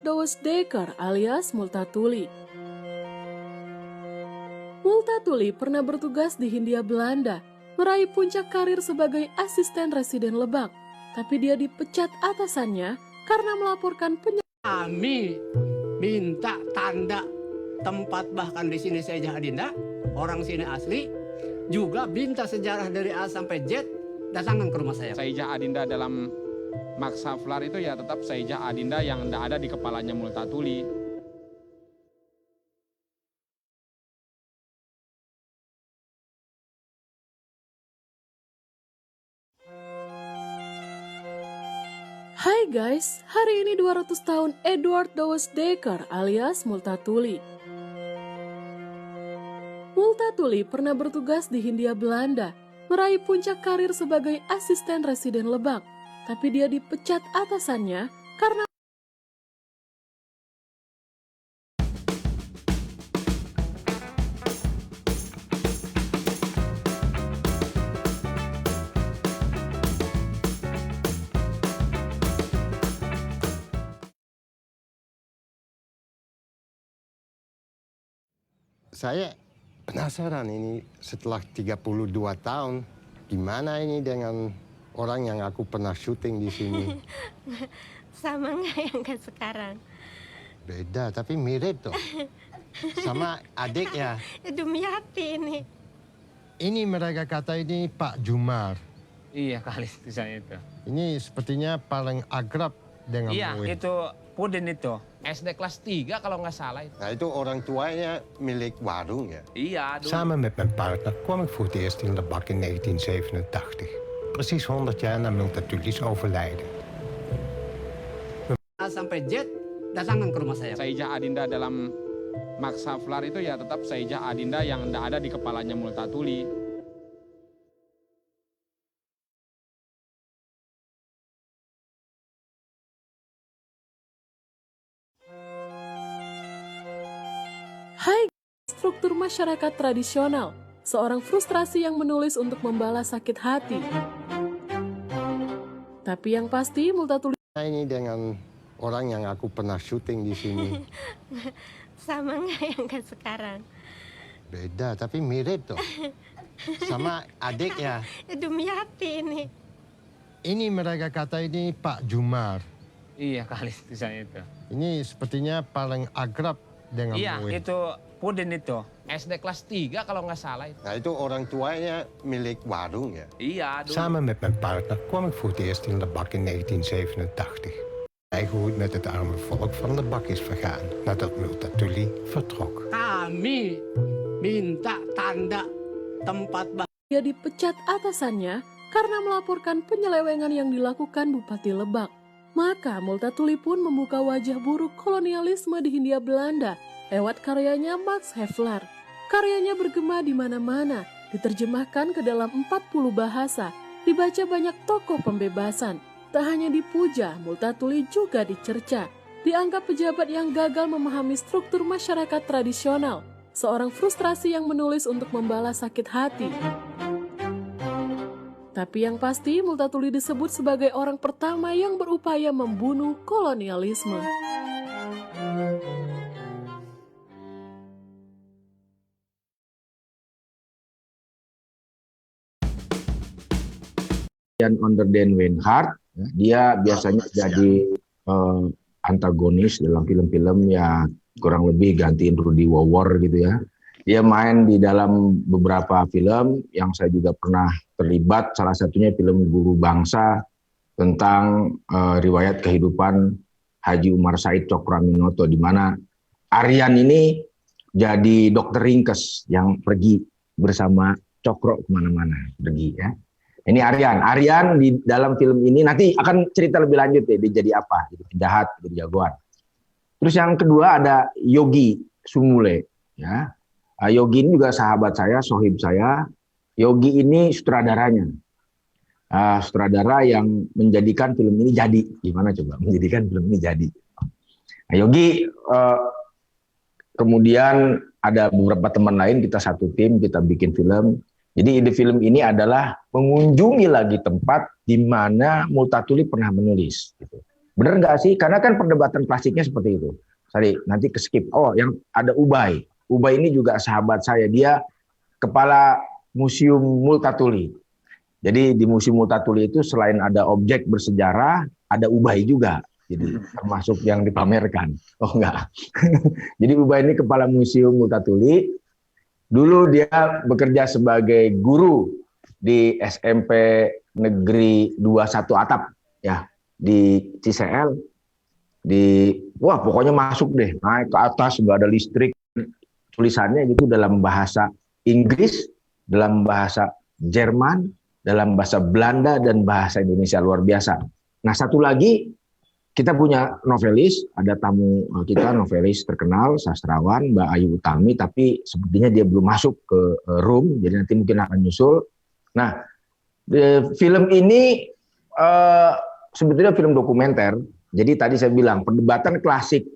Douwe Dekker alias Multatuli. Multatuli pernah bertugas di Hindia Belanda, meraih puncak karir sebagai asisten residen Lebak, tapi dia dipecat atasannya karena melaporkan Kami minta tanda tempat, bahkan di sini Saijah Adinda, orang sini asli, juga minta sejarah dari A sampai Z, datangkan ke rumah saya. Saijah Adinda dalam Maksaflar itu ya tetap Saijah Adinda yang ada di kepalanya Multatuli. Hai guys, hari ini 200 tahun Edward Douwe Dekker alias Multatuli. Multatuli pernah bertugas di Hindia Belanda, meraih puncak karir sebagai asisten residen Lebak, tapi dia dipecat atasannya karena Saya penasaran ini setelah 32 tahun, gimana ini dengan orang yang aku pernah syuting di sini? Sama nggak yang ke sekarang? Beda, tapi mirip tuh. Sama adik ya. Demi hati ini. Ini mereka kata ini Pak Jumar. Iya kali itu saya itu. Ini sepertinya paling akrab dengan Iya Muin. itu Pudin itu. SD kelas 3 kalau nggak salah itu. Nah itu orang tuanya milik warung ya? Iya dulu. Samen met mijn partner kwam ik voor het eerst in Lebak in 1987. Precies 100 jaar na Multatuli's overlijden. A sampai Z, datangkan ke rumah saya. Saijah Adinda dalam Maksaflar itu ya tetap Saijah Adinda yang ada di kepalanya Multatuli. Hai, struktur masyarakat tradisional, seorang frustrasi yang menulis untuk membalas sakit hati. Tapi yang pasti Multatuli Ini dengan orang yang aku pernah syuting di sini. Sama nggak yang ke sekarang? Beda, tapi mirip tuh. Sama adik ya? Demi hati ini. Ini mereka kata ini Pak Jumar. Iya kali itu saya itu. Ini sepertinya paling akrab dengan Iya Muin. itu Pudin itu. SD kelas 3 kalau nggak salah itu. Nah itu orang tuanya milik warung ya? Iya dulu. Samen met mijn partner kwam ik voor het eerst in Lebak in 1987. Kijk hoe het met het arme volk van Lebak is vergaan nadat Multatuli vertrok. Kami minta tanda tempat, dia dipecat atasannya karena melaporkan penyelewengan yang dilakukan Bupati Lebak. Maka Multatuli pun membuka wajah buruk kolonialisme di Hindia Belanda lewat karyanya Max Havelaar. Karyanya bergema di mana-mana, diterjemahkan ke dalam 40 bahasa, dibaca banyak tokoh pembebasan. Tak hanya dipuja, Multatuli juga dicerca. Dianggap pejabat yang gagal memahami struktur masyarakat tradisional, seorang frustrasi yang menulis untuk membalas sakit hati. Tapi yang pasti Multatuli disebut sebagai orang pertama yang berupaya membunuh kolonialisme. Dan Onder den Weinhardt, dia biasanya jadi antagonis dalam film-film ya kurang lebih gantiin Rudy Wawor gitu ya. Dia main di dalam beberapa film yang saya juga pernah terlibat, salah satunya film Guru Bangsa tentang riwayat kehidupan Haji Umar Said Cokroaminoto, di mana Aryan ini jadi dokter ringkes yang pergi bersama Cokro kemana-mana, pergi ya. Ini Aryan di dalam film ini nanti akan cerita lebih lanjut ya, dia jadi apa, jadi penjahat, jadi jagoan. Terus yang kedua ada Yogi Sumule, ya. Yogi ini juga sahabat saya, sohib saya. Yogi ini sutradaranya, sutradara yang menjadikan film ini jadi. Gimana coba menjadikan film ini jadi? Nah, Yogi kemudian ada beberapa teman lain, kita satu tim, kita bikin film. Jadi ide film ini adalah mengunjungi lagi tempat di mana Multatuli pernah menulis. Gitu. Bener nggak sih? Karena kan perdebatan klasiknya seperti itu. Sorry, nanti ke skip. Oh, yang ada Ubay. Ubay ini juga sahabat saya. Dia kepala Museum Multatuli. Jadi di Museum Multatuli itu selain ada objek bersejarah, ada Ubay juga. Jadi termasuk yang dipamerkan. Oh enggak. Jadi Ubay ini kepala Museum Multatuli. Dulu dia bekerja sebagai guru di SMP Negeri 21 Atap ya di CCL. Wah pokoknya masuk deh, naik ke atas, nggak ada listrik. Tulisannya gitu dalam bahasa Inggris, dalam bahasa Jerman, dalam bahasa Belanda, dan bahasa Indonesia. Luar biasa. Nah satu lagi, kita punya novelis, ada tamu kita novelis terkenal, sastrawan, Mbak Ayu Utami, tapi sepertinya dia belum masuk ke room, jadi nanti mungkin akan nyusul. Nah, film ini sebetulnya film dokumenter. Jadi tadi saya bilang, perdebatan klasik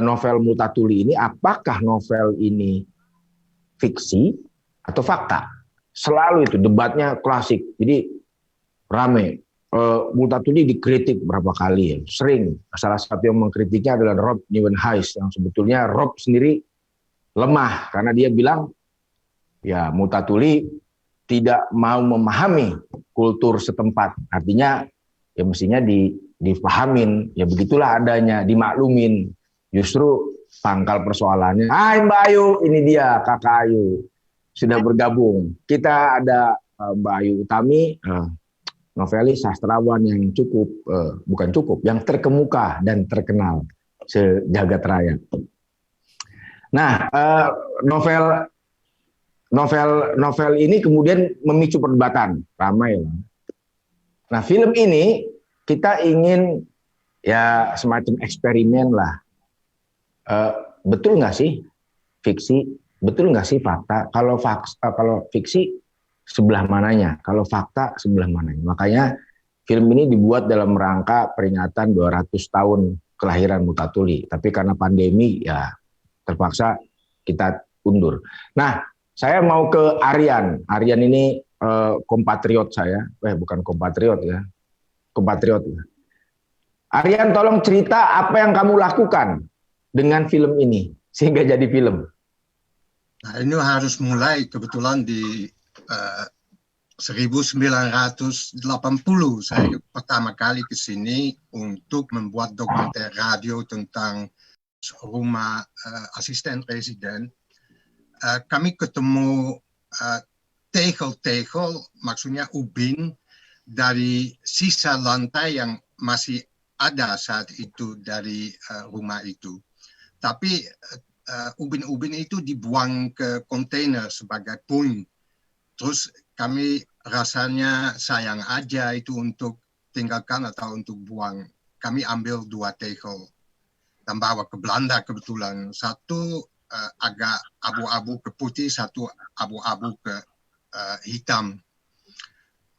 novel Multatuli ini, apakah novel ini fiksi atau fakta? Selalu itu debatnya klasik. Jadi rame. Multatuli dikritik berapa kali ya, sering. Salah satu yang mengkritiknya adalah Rob Nieuwenhuis, yang sebetulnya Rob sendiri lemah karena dia bilang ya Multatuli tidak mau memahami kultur setempat. Artinya ya mestinya dipahamin, ya begitulah adanya, dimaklumin. Justru pangkal persoalannya, hai Mbak Ayu, ini dia Kakak Ayu sudah bergabung. Kita ada Mbak Ayu Utami, novelis sastrawan yang yang terkemuka dan terkenal sejagat raya. Nah, novel ini kemudian memicu perdebatan ramai lah. Nah, film ini kita ingin ya semacam eksperimen lah. Betul nggak sih fiksi? Betul nggak sih fakta? Kalau fiksi sebelah mananya, kalau fakta sebelah mananya. Makanya film ini dibuat dalam rangka peringatan 200 tahun kelahiran Multatuli. Tapi karena pandemi ya terpaksa kita undur. Nah, saya mau ke Aryan. Aryan ini kompatriot saya. Bukan kompatriot ya. Kompatriot. Aryan, tolong cerita apa yang kamu lakukan dengan film ini sehingga jadi film. Nah, ini harus mulai kebetulan di 1980 saya pertama kali ke sini untuk membuat dokumenter radio tentang rumah asisten presiden. Kami ketemu tegel-tegel, maksudnya ubin dari sisa lantai yang masih ada saat itu dari rumah itu. Tapi ubin-ubin itu dibuang ke kontainer sebagai puing. Terus kami rasanya sayang aja itu untuk tinggalkan atau untuk buang. Kami ambil 2 tegel dan bawa ke Belanda kebetulan. Satu agak abu-abu ke putih, satu abu-abu ke hitam.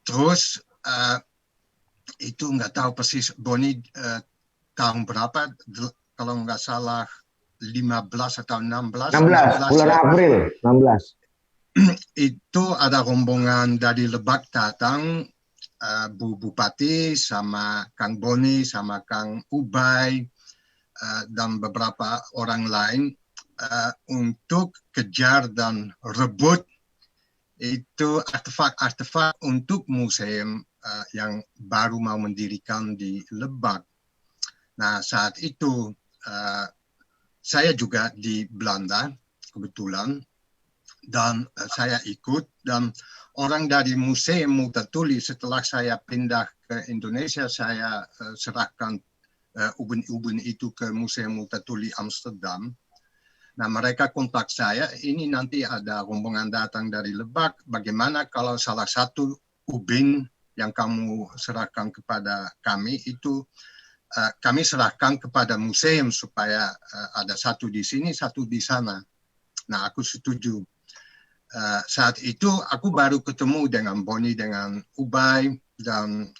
Terus itu nggak tahu persis Boni tahun berapa, kalau nggak salah 15 atau 16. 16 bulan April 16. Itu ada rombongan dari Lebak datang, Bu Bupati sama Kang Boni sama Kang Ubay dan beberapa orang lain untuk kejar dan rebut itu artefak-artefak untuk museum yang baru mau mendirikan di Lebak. Nah, saat itu saya juga di Belanda kebetulan. Dan saya ikut, dan orang dari Museum Multatuli setelah saya pindah ke Indonesia, saya serahkan ubin-ubin itu ke Museum Multatuli Amsterdam. Nah, mereka kontak saya, ini nanti ada rombongan datang dari Lebak, bagaimana kalau salah satu ubin yang kamu serahkan kepada kami itu kami serahkan kepada museum supaya ada satu di sini, satu di sana. Nah, aku setuju. Saat itu aku baru ketemu dengan Boni, dengan Ubay, dan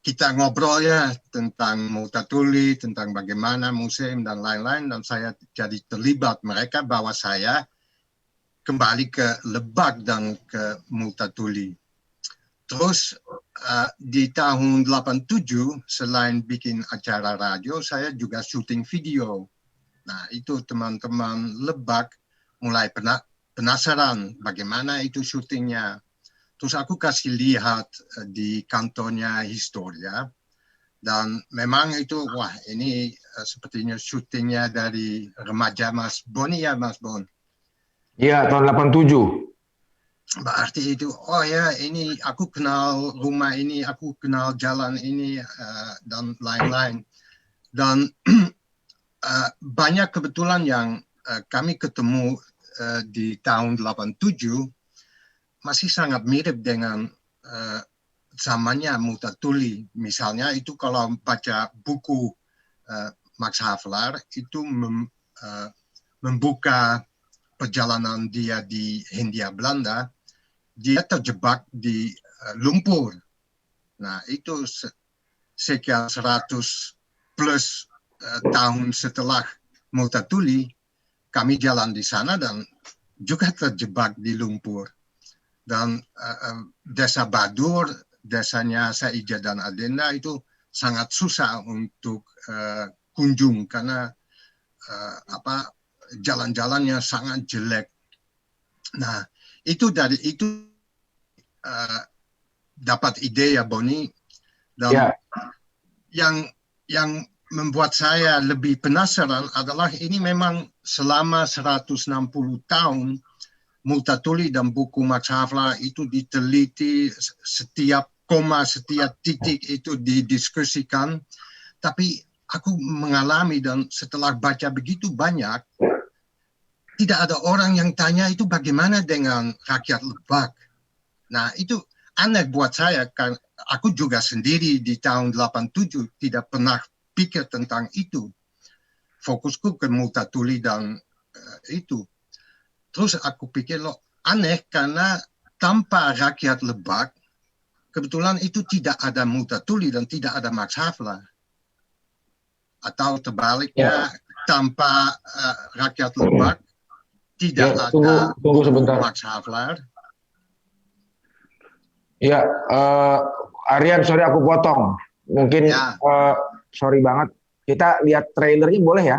kita ngobrol ya tentang Multatuli, tentang bagaimana museum dan lain-lain, dan saya jadi terlibat. Mereka bawa saya kembali ke Lebak dan ke Multatuli. Terus di tahun 87 selain bikin acara radio, saya juga syuting video. Nah itu teman-teman Lebak mulai penasaran bagaimana itu syutingnya. Terus aku kasih lihat di kantornya Historia. Dan memang itu, wah ini sepertinya syutingnya dari remaja Mas Boni ya Mas Bon? Iya, tahun 87. Berarti itu, oh ya ini aku kenal rumah ini, aku kenal jalan ini, dan lain-lain. Dan banyak kebetulan yang kami ketemu di tahun 87 masih sangat mirip dengan zamannya Multatuli. Misalnya itu kalau baca buku Max Havelaar, itu membuka perjalanan dia di Hindia Belanda, dia terjebak di lumpur. Nah itu sekian 100 plus tahun setelah Multatuli, kami jalan di sana dan juga terjebak di lumpur. Dan desa Badur, desanya Saija dan Adinda itu sangat susah untuk kunjung karena jalan-jalannya sangat jelek. Nah itu dari itu dapat ide ya Boni, dan yang membuat saya lebih penasaran adalah ini memang selama 160 tahun Multatuli dan buku Max Havelaar itu diteliti, setiap koma, setiap titik itu didiskusikan. Tapi aku mengalami dan setelah baca begitu banyak, tidak ada orang yang tanya itu bagaimana dengan rakyat Lebak. Nah itu aneh buat saya, kan aku juga sendiri di tahun 87 tidak pernah pikir tentang itu. Fokusku ke Multatuli dan itu. Terus aku pikir loh aneh karena tanpa rakyat Lebak, kebetulan itu tidak ada Multatuli dan tidak ada Max Havelaar. Atau terbaliknya, tanpa rakyat Lebak, tidak ada tunggu sebentar. Max Havelaar. Ya, Aryan, sorry aku potong. Mungkin, sorry banget. Kita lihat trailernya boleh ya?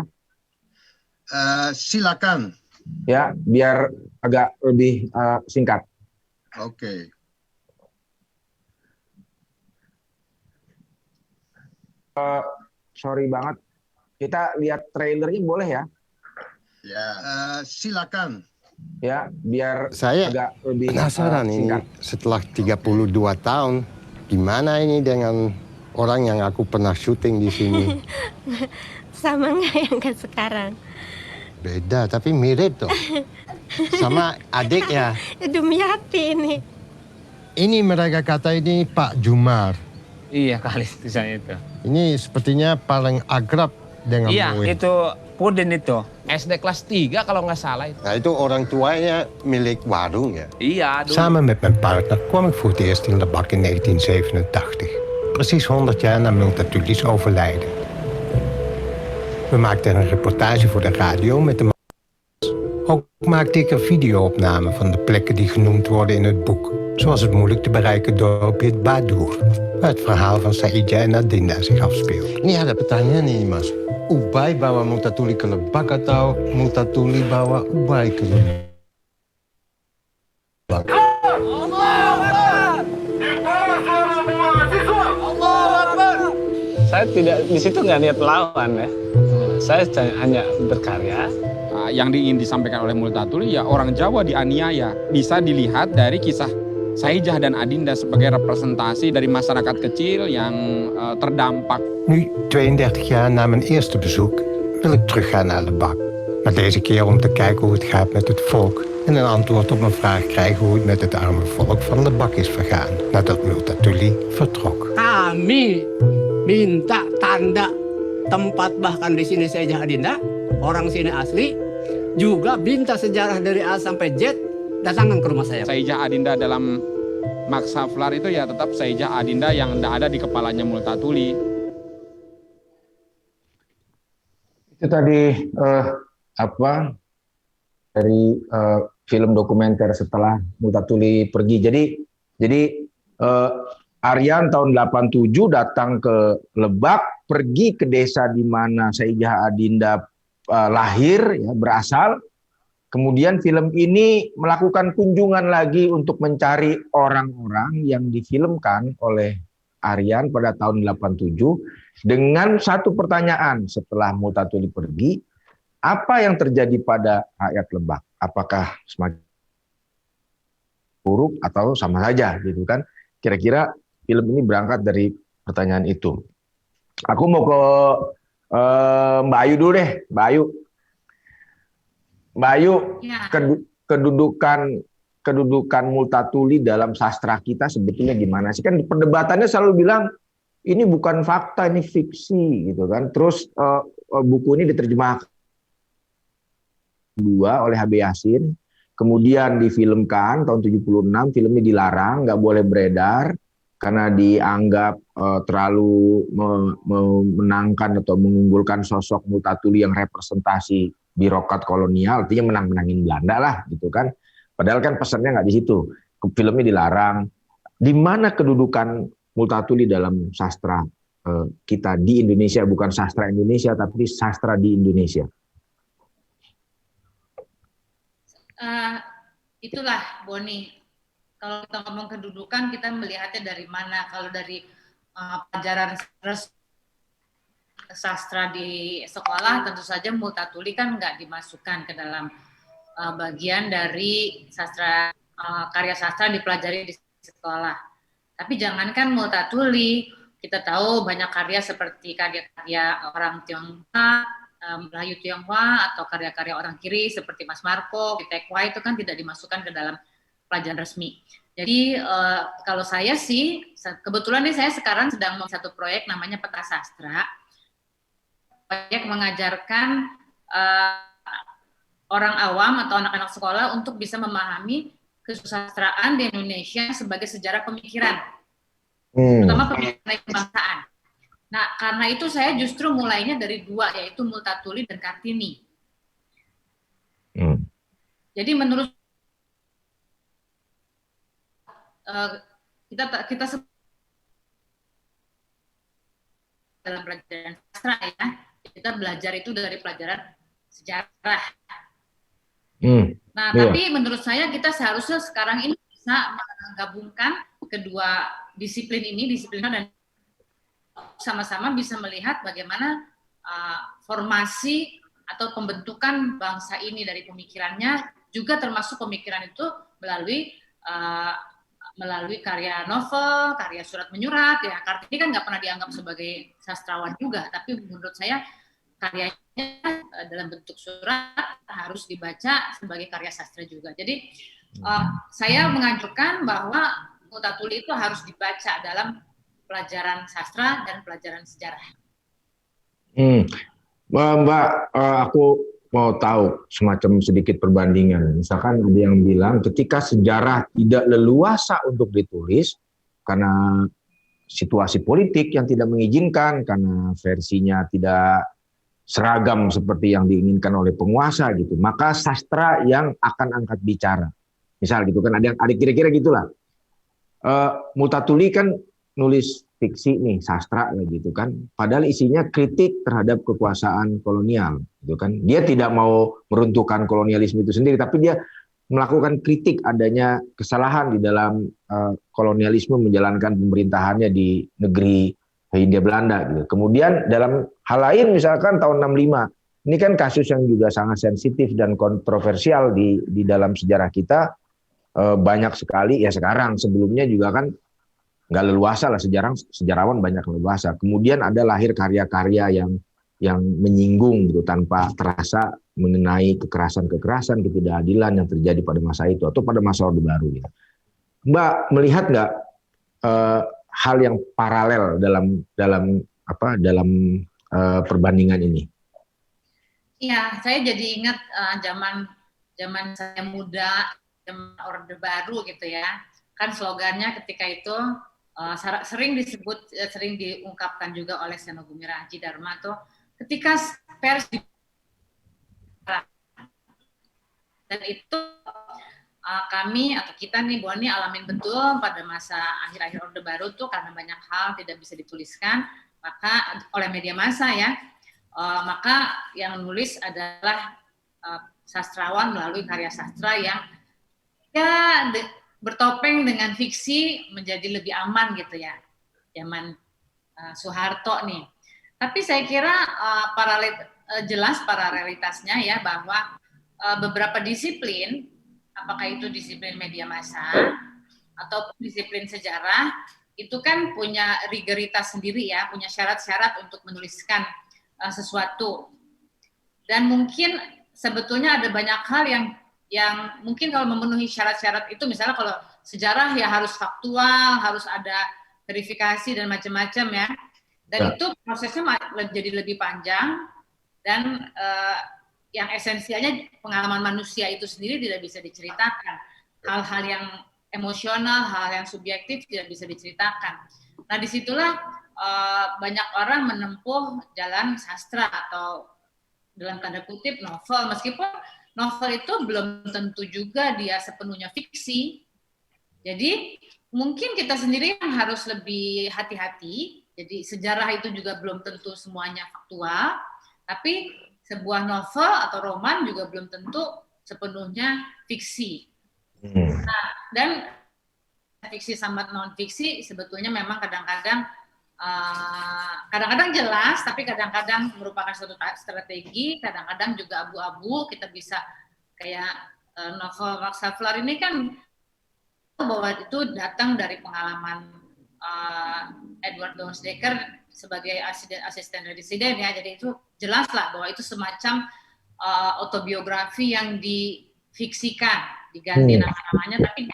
Silakan. Ya, biar agak lebih singkat. Oke. Sorry banget. Kita lihat trailernya boleh ya? Ya, silakan. Ya, biar Saya agak lebih penasaran singkat. ini setelah 32 tahun, gimana ini dengan orang yang aku pernah syuting di sini? Sama nggak yang ke sekarang? Beda, tapi mirip tuh. Sama adik ya. Demi hati ini. Ini mereka kata ini Pak Jumar. Iya kali tulisannya itu. Ini sepertinya paling akrab dengan Iya, Muin. itu Pudin itu. SD kelas 3 kalau nggak salah itu. Nah itu orang tuanya milik warung ya? Iya, dulu. Samen met mijn partner kwam ik voor het eerst in Lebak in 1987. Precies 100 jaar na Multatuli's overlijden. We maakten een reportage voor de radio met de Ook maakte ik er videoopnamen van de plekken die genoemd worden in het boek. Zoals het moeilijk te bereiken dorpje Badur, waar het verhaal van Saïdja en Adinda zich afspeelt. Ini ada pertanyaan nih Mas. Ubay bawa Multatuli ke Lebak atau Multatuli bawa Ubay ke Lebak? Saya tidak di situ nggak niat lawan ya. Saya hanya berkarya. Yang ingin disampaikan oleh Multatuli ya orang Jawa dianiaya. Bisa dilihat dari kisah Saijah dan Adinda sebagai representasi dari masyarakat kecil yang terdampak. Nu, 32 jaar na mijn eerste bezoek, wil ik teruggaan naar Lebak. Maar deze keer om te kijken hoe het gaat met het volk en een antwoord op mijn vraag krijgen hoe het met het arme volk van Lebak is vergaan nadat Multatuli vertrok. Kami minta tanda tempat bahkan di sini Saijah Adinda, orang sini asli, juga minta sejarah dari A sampai Z, datangkan ke rumah saya. Saijah Adinda dalam Max Havelaar itu ya tetap Saijah Adinda yang ada di kepalanya Multatuli. Itu tadi dari film dokumenter setelah Multatuli pergi. Jadi Aryan tahun 87 datang ke Lebak, pergi ke desa di mana Saijah Adinda lahir, ya, berasal. Kemudian film ini melakukan kunjungan lagi untuk mencari orang-orang yang difilmkan oleh Aryan pada tahun 87 dengan satu pertanyaan setelah Multatuli pergi, apa yang terjadi pada rakyat Lebak? Apakah semakin buruk atau sama saja gitu kan? Kira-kira film ini berangkat dari pertanyaan itu. Aku mau ke Mbak Ayu dulu deh, Mbak Ayu. Mbak Ayu, kedudukan Multatuli dalam sastra kita sebetulnya gimana sih? Kan perdebatannya selalu bilang ini bukan fakta, ini fiksi gitu kan. Terus buku ini diterjemahkan oleh H.B. Yasin, kemudian difilmkan tahun 76, filmnya dilarang, nggak boleh beredar karena dianggap terlalu menangkan atau mengunggulkan sosok Multatuli yang representasi birokrat kolonial, artinya menang-menangin Belanda lah gitu kan. Padahal kan pesannya nggak di situ. Filmnya dilarang. Di mana kedudukan Multatuli dalam sastra kita di Indonesia, bukan sastra Indonesia tapi sastra di Indonesia? Itulah Boni, kalau kita ngomong kedudukan kita melihatnya dari mana. Kalau dari pelajaran sastra di sekolah tentu saja Multatuli kan nggak dimasukkan ke dalam bagian dari sastra, karya sastra yang dipelajari di sekolah. Tapi jangankan Multatuli, kita tahu banyak karya seperti karya-karya orang Tionghoa, Melayu Tionghoa, atau karya-karya orang kiri seperti Mas Marco, Pitekwa, itu kan tidak dimasukkan ke dalam pelajaran resmi. Jadi kalau saya sih, kebetulan nih saya sekarang sedang membuat satu proyek namanya Peta Sastra. Proyek mengajarkan orang awam atau anak-anak sekolah untuk bisa memahami kesusastraan di Indonesia sebagai sejarah pemikiran, terutama pemikiran kebangsaan. Nah, karena itu saya justru mulainya dari dua, yaitu Multatuli dan Kartini. Jadi menurut kita dalam pelajaran sastra ya, kita belajar itu dari pelajaran sejarah. Nah, tapi menurut saya kita seharusnya sekarang ini bisa menggabungkan kedua disiplin ini, disiplin dan sama-sama bisa melihat bagaimana formasi atau pembentukan bangsa ini dari pemikirannya, juga termasuk pemikiran itu melalui karya novel, karya surat menyurat. Ya, Kartini kan nggak pernah dianggap sebagai sastrawan juga, tapi menurut saya karyanya dalam bentuk surat harus dibaca sebagai karya sastra juga. Jadi saya menganjurkan bahwa Multatuli itu harus dibaca dalam pelajaran sastra dan pelajaran sejarah. Mbak, aku mau tahu semacam sedikit perbandingan. Misalkan ada yang bilang ketika sejarah tidak leluasa untuk ditulis karena situasi politik yang tidak mengizinkan, karena versinya tidak seragam seperti yang diinginkan oleh penguasa gitu, maka sastra yang akan angkat bicara. Misal gitu kan, ada kira-kira gitulah. Multatuli kan nulis fiksi nih, sastra gitu kan, padahal isinya kritik terhadap kekuasaan kolonial gitu kan. Dia tidak mau meruntuhkan kolonialisme itu sendiri, tapi dia melakukan kritik adanya kesalahan di dalam kolonialisme menjalankan pemerintahannya di negeri Hindia Belanda gitu. Kemudian dalam hal lain misalkan tahun 65, ini kan kasus yang juga sangat sensitif dan kontroversial di dalam sejarah kita, banyak sekali ya sekarang, sebelumnya juga kan nggak leluasa lah, sejarawan banyak leluasa. Kemudian ada lahir karya-karya yang menyinggung gitu tanpa terasa mengenai kekerasan-kekerasan, ketidakadilan yang terjadi pada masa itu atau pada masa Orde Baru gitu. Mbak melihat nggak hal yang paralel dalam perbandingan ini? Iya, saya jadi ingat zaman saya muda, zaman Orde Baru gitu ya. Kan slogannya ketika itu sering diungkapkan juga oleh Seno Gumilar Aji Dharma tuh, ketika pers dan itu kami atau kita nih Bu Ani alamin betul pada masa akhir-akhir Orde Baru tuh karena banyak hal tidak bisa dituliskan maka oleh media massa ya, maka yang nulis adalah sastrawan melalui karya sastra yang ya bertopeng dengan fiksi menjadi lebih aman gitu ya, zaman Soeharto nih. Tapi saya kira jelas paralelitasnya ya bahwa beberapa disiplin, apakah itu disiplin media massa atau disiplin sejarah, itu kan punya rigoritas sendiri ya, punya syarat-syarat untuk menuliskan sesuatu. Dan mungkin sebetulnya ada banyak hal yang mungkin kalau memenuhi syarat-syarat itu, misalnya kalau sejarah ya harus faktual, harus ada verifikasi dan macam-macam ya. Dan itu prosesnya jadi lebih panjang dan yang esensialnya pengalaman manusia itu sendiri tidak bisa diceritakan. Hal-hal yang emosional, hal yang subjektif tidak bisa diceritakan. Nah disitulah banyak orang menempuh jalan sastra atau dalam tanda kutip novel, meskipun novel itu belum tentu juga dia sepenuhnya fiksi. Jadi mungkin kita sendiri yang harus lebih hati-hati. Jadi sejarah itu juga belum tentu semuanya faktual, tapi sebuah novel atau roman juga belum tentu sepenuhnya fiksi. Nah, dan fiksi sama non-fiksi sebetulnya memang kadang-kadang jelas, tapi kadang-kadang merupakan suatu strategi, kadang-kadang juga abu-abu. Kita bisa kayak novel Max Havelaar ini kan bahwa itu datang dari pengalaman Edward Donsdecker sebagai asisten residen ya, jadi itu jelas lah bahwa itu semacam autobiografi yang difiksikan, diganti nama-namanya, tapi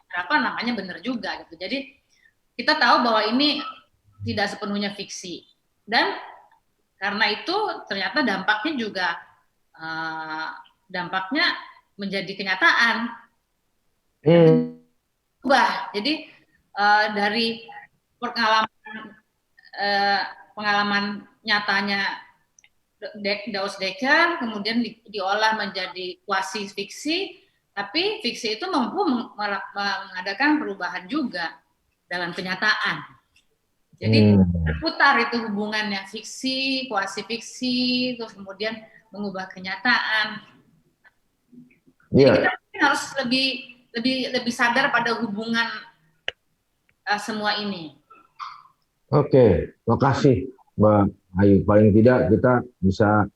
berapa namanya benar juga gitu. Jadi kita tahu bahwa ini tidak sepenuhnya fiksi, dan karena itu ternyata dampaknya juga menjadi kenyataan. Jadi dari pengalaman nyatanya Donsdecker kemudian diolah menjadi kuasi fiksi, tapi fiksi itu mampu mengadakan perubahan juga dalam kenyataan. Jadi putar itu hubungannya fiksi, kuasi fiksi, terus kemudian mengubah kenyataan. Jadi kita harus lebih sadar pada hubungan semua ini. Oke, makasih Mbak Ayu. Paling tidak kita bisa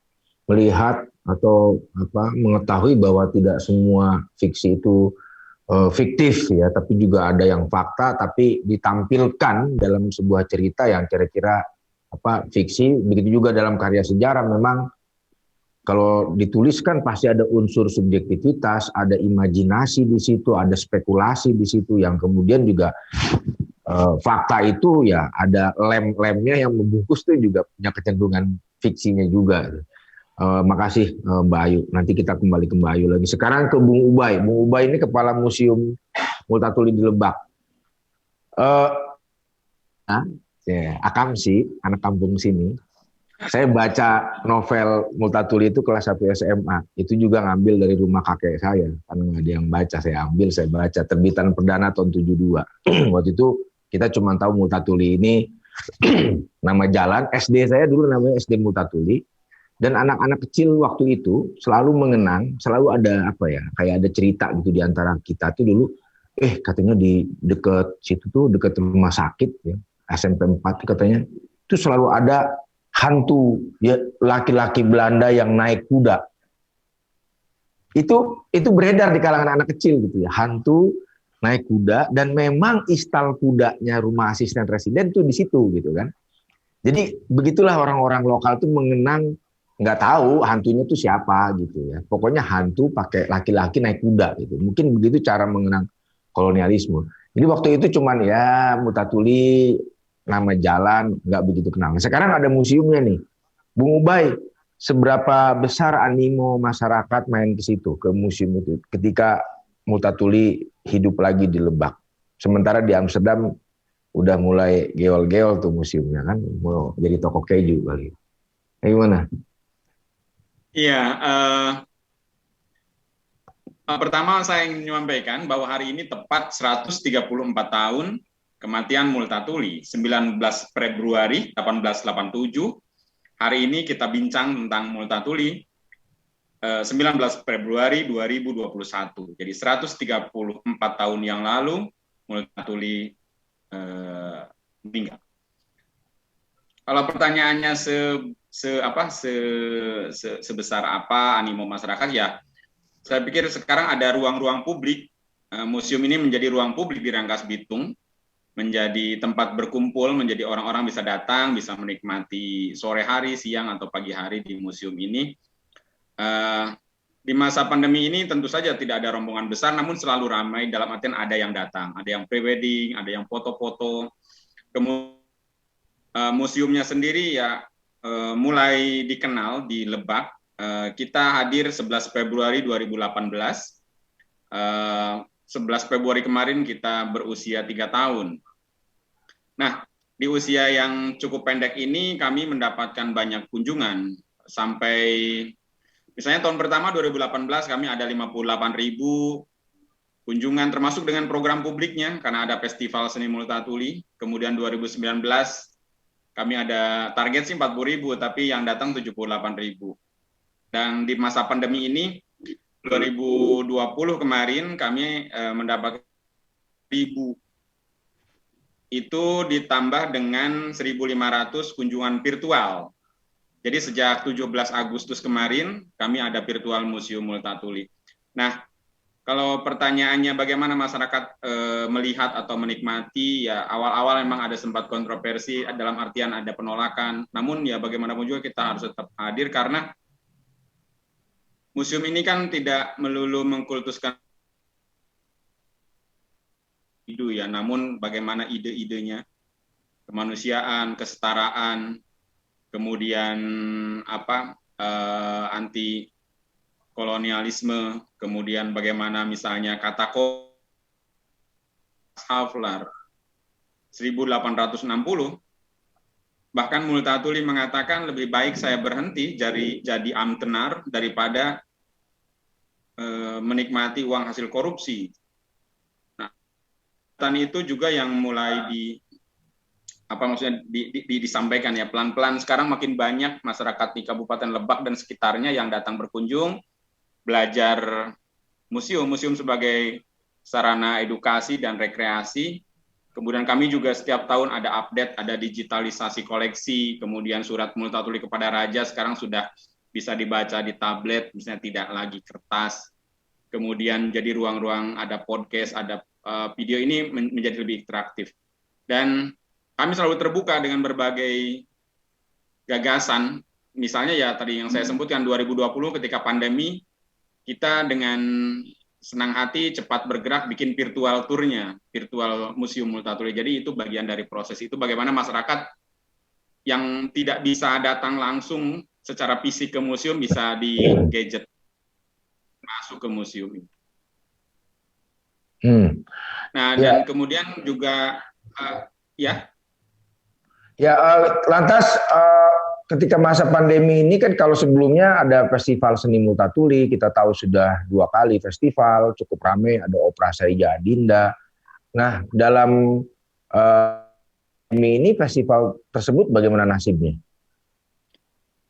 melihat atau mengetahui bahwa tidak semua fiksi itu fiktif ya, tapi juga ada yang fakta tapi ditampilkan dalam sebuah cerita yang kira-kira fiksi. Begitu juga dalam karya sejarah, memang kalau dituliskan pasti ada unsur subjektivitas, ada imajinasi di situ, ada spekulasi di situ yang kemudian juga fakta itu ya ada lem-lemnya yang membungkus tuh juga punya kecenderungan fiksinya juga. Makasih Mbak Ayu. Nanti kita kembali ke Mbak Ayu lagi. Sekarang ke Bung Ubay. Bung Ubay ini Kepala Museum Multatuli di Lebak. Akamsi, anak kampung sini. Saya baca novel Multatuli itu kelas 1 SMA. Itu juga ngambil dari rumah kakek saya. Karena nggak ada yang baca, saya ambil, saya baca. Terbitan perdana tahun 72. Waktu itu kita cuma tahu Multatuli ini nama jalan. SD saya dulu namanya SD Multatuli. Dan anak-anak kecil waktu itu selalu mengenang, selalu ada kayak ada cerita gitu di antara kita tuh dulu. Katanya di dekat situ tuh, dekat rumah sakit ya, SMP 4 katanya, itu selalu ada hantu ya, laki-laki Belanda yang naik kuda. Itu beredar di kalangan anak kecil gitu ya, hantu naik kuda, dan memang istal kudanya rumah asisten residen tuh di situ gitu kan. Jadi begitulah orang-orang lokal tuh mengenang, nggak tahu hantunya tuh siapa gitu ya. Pokoknya hantu pakai laki-laki naik kuda gitu. Mungkin begitu cara mengenang kolonialisme. Jadi waktu itu cuman ya Multatuli nama jalan, nggak begitu kenal. Sekarang ada museumnya nih. Bung Ubay, seberapa besar animo masyarakat main ke situ, ke museum itu, ketika Multatuli hidup lagi di Lebak? Sementara di Amsterdam udah mulai geol-geol tuh museumnya kan, mau jadi toko keju kali. Gimana? Iya, Pertama saya ingin menyampaikan bahwa hari ini tepat 134 tahun kematian Multatuli, 19 Februari 1887. Hari ini kita bincang tentang Multatuli 19 Februari 2021. Jadi 134 tahun yang lalu Multatuli meninggal. Kalau pertanyaannya sebesar apa animo masyarakat, ya saya pikir sekarang ada ruang-ruang publik. Museum ini menjadi ruang publik di Rangkas Bitung, menjadi tempat berkumpul, menjadi orang-orang bisa datang, bisa menikmati sore hari, siang, atau pagi hari di museum ini. Di masa pandemi ini tentu saja tidak ada rombongan besar, namun selalu ramai dalam artian ada yang datang, ada yang pre-wedding, ada yang foto-foto. Kemudian museumnya sendiri ya mulai dikenal di Lebak. Kita hadir 11 Februari 2018. 11 Februari kemarin kita berusia 3 tahun. Nah, di usia yang cukup pendek ini kami mendapatkan banyak kunjungan. Sampai misalnya tahun pertama 2018 kami ada 58.000 kunjungan, termasuk dengan program publiknya karena ada Festival Seni Multatuli. Kemudian 2019 kami ada target sih 40.000, tapi yang datang 78.000. Dan di masa pandemi ini 2020 kemarin kami mendapat 1.000. Itu ditambah dengan 1.500 kunjungan virtual. Jadi sejak 17 Agustus kemarin kami ada virtual Museum Multatuli. Nah, kalau pertanyaannya bagaimana masyarakat melihat atau menikmati, ya awal-awal memang ada sempat kontroversi dalam artian ada penolakan. Namun ya bagaimanapun juga kita harus tetap hadir karena museum ini kan tidak melulu mengkultuskan individu ya, namun bagaimana ide-idenya, kemanusiaan, kesetaraan, kemudian anti kolonialisme, kemudian bagaimana misalnya kata Havlar 1860, bahkan Multatuli mengatakan lebih baik saya berhenti jadi amtenar daripada menikmati uang hasil korupsi. Nah, itu juga yang mulai disampaikan ya pelan-pelan. Sekarang makin banyak masyarakat di Kabupaten Lebak dan sekitarnya yang datang berkunjung, belajar museum sebagai sarana edukasi dan rekreasi. Kemudian kami juga setiap tahun ada update, ada digitalisasi koleksi, kemudian surat Multatuli kepada Raja sekarang sudah bisa dibaca di tablet, misalnya tidak lagi kertas. Kemudian jadi ruang-ruang ada podcast, ada video, ini menjadi lebih interaktif. Dan kami selalu terbuka dengan berbagai gagasan. Misalnya ya tadi yang saya sebutkan 2020 ketika pandemi, kita dengan senang hati cepat bergerak bikin virtual tournya, virtual Museum Multatuli. Jadi itu bagian dari proses itu bagaimana masyarakat yang tidak bisa datang langsung secara fisik ke museum bisa di gadget masuk ke museum ini. Nah, dan kemudian juga lantas ketika masa pandemi ini kan kalau sebelumnya ada Festival Seni Multatuli, kita tahu sudah 2 kali festival, cukup ramai, ada Opera Saija Adinda. Nah, dalam ini festival tersebut bagaimana nasibnya?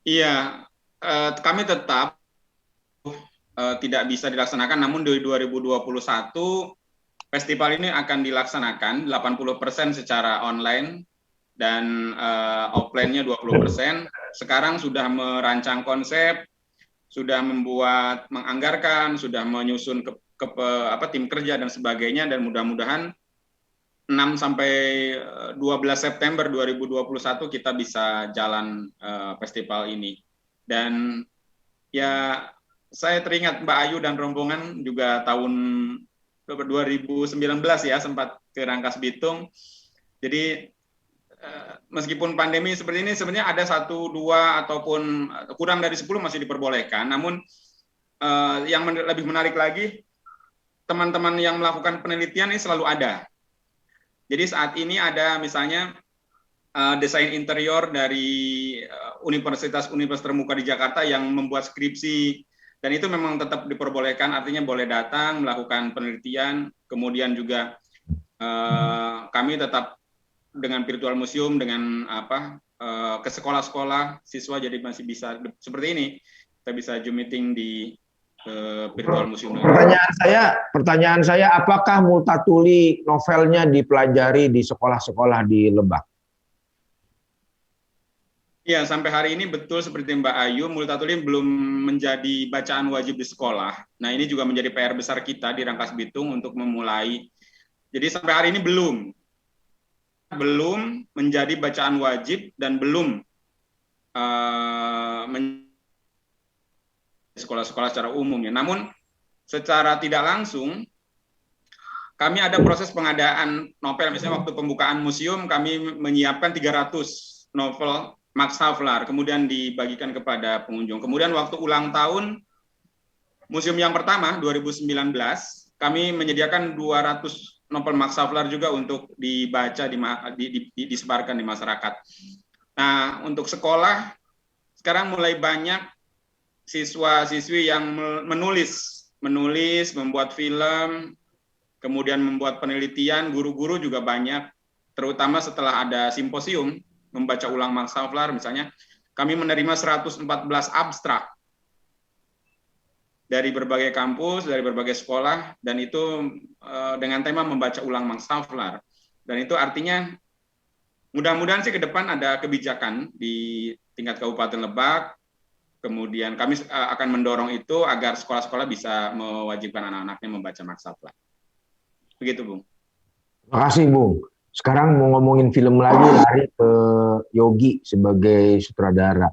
Iya, kami tetap tidak bisa dilaksanakan, namun di 2021 festival ini akan dilaksanakan 80% secara online dan offline-nya 20%. Sekarang sudah merancang konsep, sudah menganggarkan, sudah menyusun tim kerja dan sebagainya, dan mudah-mudahan 6 sampai 12 September 2021 kita bisa jalan festival ini. Dan ya saya teringat Mbak Ayu dan rombongan juga tahun 2019 ya sempat ke Rangkas Bitung. Jadi meskipun pandemi seperti ini sebenarnya ada 1, 2 ataupun kurang dari 10 masih diperbolehkan. Namun yang lebih menarik lagi, teman-teman yang melakukan penelitian ini selalu ada. Jadi saat ini ada misalnya desain interior dari universitas termuka di Jakarta yang membuat skripsi Dan itu memang tetap diperbolehkan, artinya boleh datang, melakukan penelitian, kemudian juga kami tetap dengan virtual museum, dengan ke sekolah-sekolah, siswa jadi masih bisa seperti ini, kita bisa Zoom meeting di virtual museum. Pertanyaan saya, apakah Multatuli novelnya dipelajari di sekolah-sekolah di Lebak? Ya, sampai hari ini betul seperti Mbak Ayu, Multatuli belum menjadi bacaan wajib di sekolah. Nah, ini juga menjadi PR besar kita di Rangkas Bitung untuk memulai. Jadi sampai hari ini belum menjadi bacaan wajib dan belum sekolah-sekolah secara umum ya. Namun secara tidak langsung kami ada proses pengadaan novel. Misalnya waktu pembukaan museum kami menyiapkan 300 novel Max Havelaar, kemudian dibagikan kepada pengunjung. Kemudian waktu ulang tahun museum yang pertama 2019, kami menyediakan 200 novel Max Havelaar juga untuk dibaca, disebarkan di masyarakat. Nah, untuk sekolah sekarang mulai banyak siswa-siswi yang menulis, membuat film, kemudian membuat penelitian. Guru-guru juga banyak, terutama setelah ada simposium membaca ulang Max Havelaar misalnya, kami menerima 114 abstrak dari berbagai kampus, dari berbagai sekolah, dan itu dengan tema membaca ulang Max Havelaar. Dan itu artinya mudah-mudahan sih ke depan ada kebijakan di tingkat Kabupaten Lebak, kemudian kami akan mendorong itu agar sekolah-sekolah bisa mewajibkan anak-anaknya membaca Max Havelaar. Begitu, Bung. Terima kasih, Bung. Sekarang mau ngomongin film lagi, lari ke Yogi sebagai sutradara.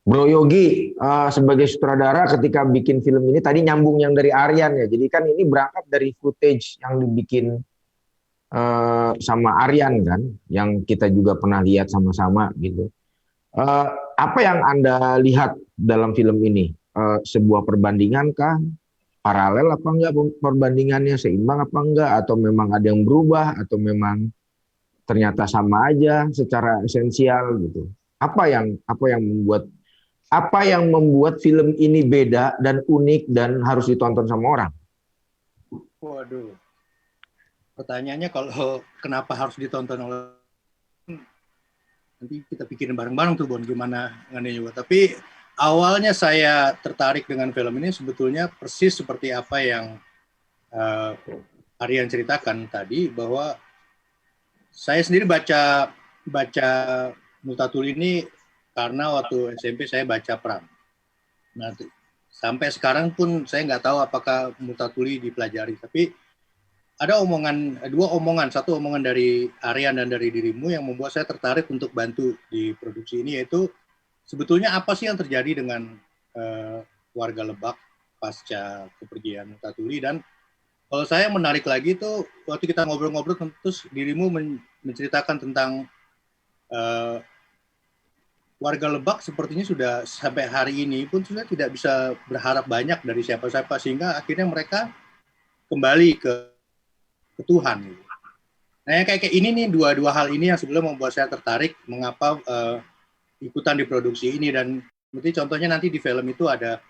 Bro Yogi, sebagai sutradara ketika bikin film ini, tadi nyambung yang dari Aryan ya, jadi kan ini berangkat dari footage yang dibikin sama Aryan kan, yang kita juga pernah lihat sama-sama gitu. Apa yang Anda lihat dalam film ini? Sebuah perbandingan kah? Paralel apa enggak perbandingannya, seimbang apa enggak, atau memang ada yang berubah, atau memang ternyata sama aja secara esensial gitu. Apa yang membuat film ini beda dan unik dan harus ditonton sama orang? Waduh, pertanyaannya kalau kenapa harus ditonton oleh, nanti kita pikirin bareng-bareng tuh Bon, gimana ngannya juga. Tapi awalnya saya tertarik dengan film ini sebetulnya persis seperti apa yang Aryan ceritakan tadi, bahwa saya sendiri baca Multatuli ini karena waktu SMP saya baca Perang. Nah, sampai sekarang pun saya nggak tahu apakah Multatuli dipelajari, tapi ada dua omongan, satu omongan dari Aryan dan dari dirimu yang membuat saya tertarik untuk bantu di produksi ini, yaitu sebetulnya apa sih yang terjadi dengan warga Lebak pasca kepergian Multatuli. Dan kalau saya menarik lagi itu waktu kita ngobrol-ngobrol, terus dirimu menceritakan tentang warga Lebak sepertinya sudah sampai hari ini pun sudah tidak bisa berharap banyak dari siapa-siapa, sehingga akhirnya mereka kembali ke Tuhan. Nah, yang kayak ini nih, dua hal ini yang sebelum membuat saya tertarik mengapa ikutan di produksi ini. Dan seperti contohnya nanti di film itu ada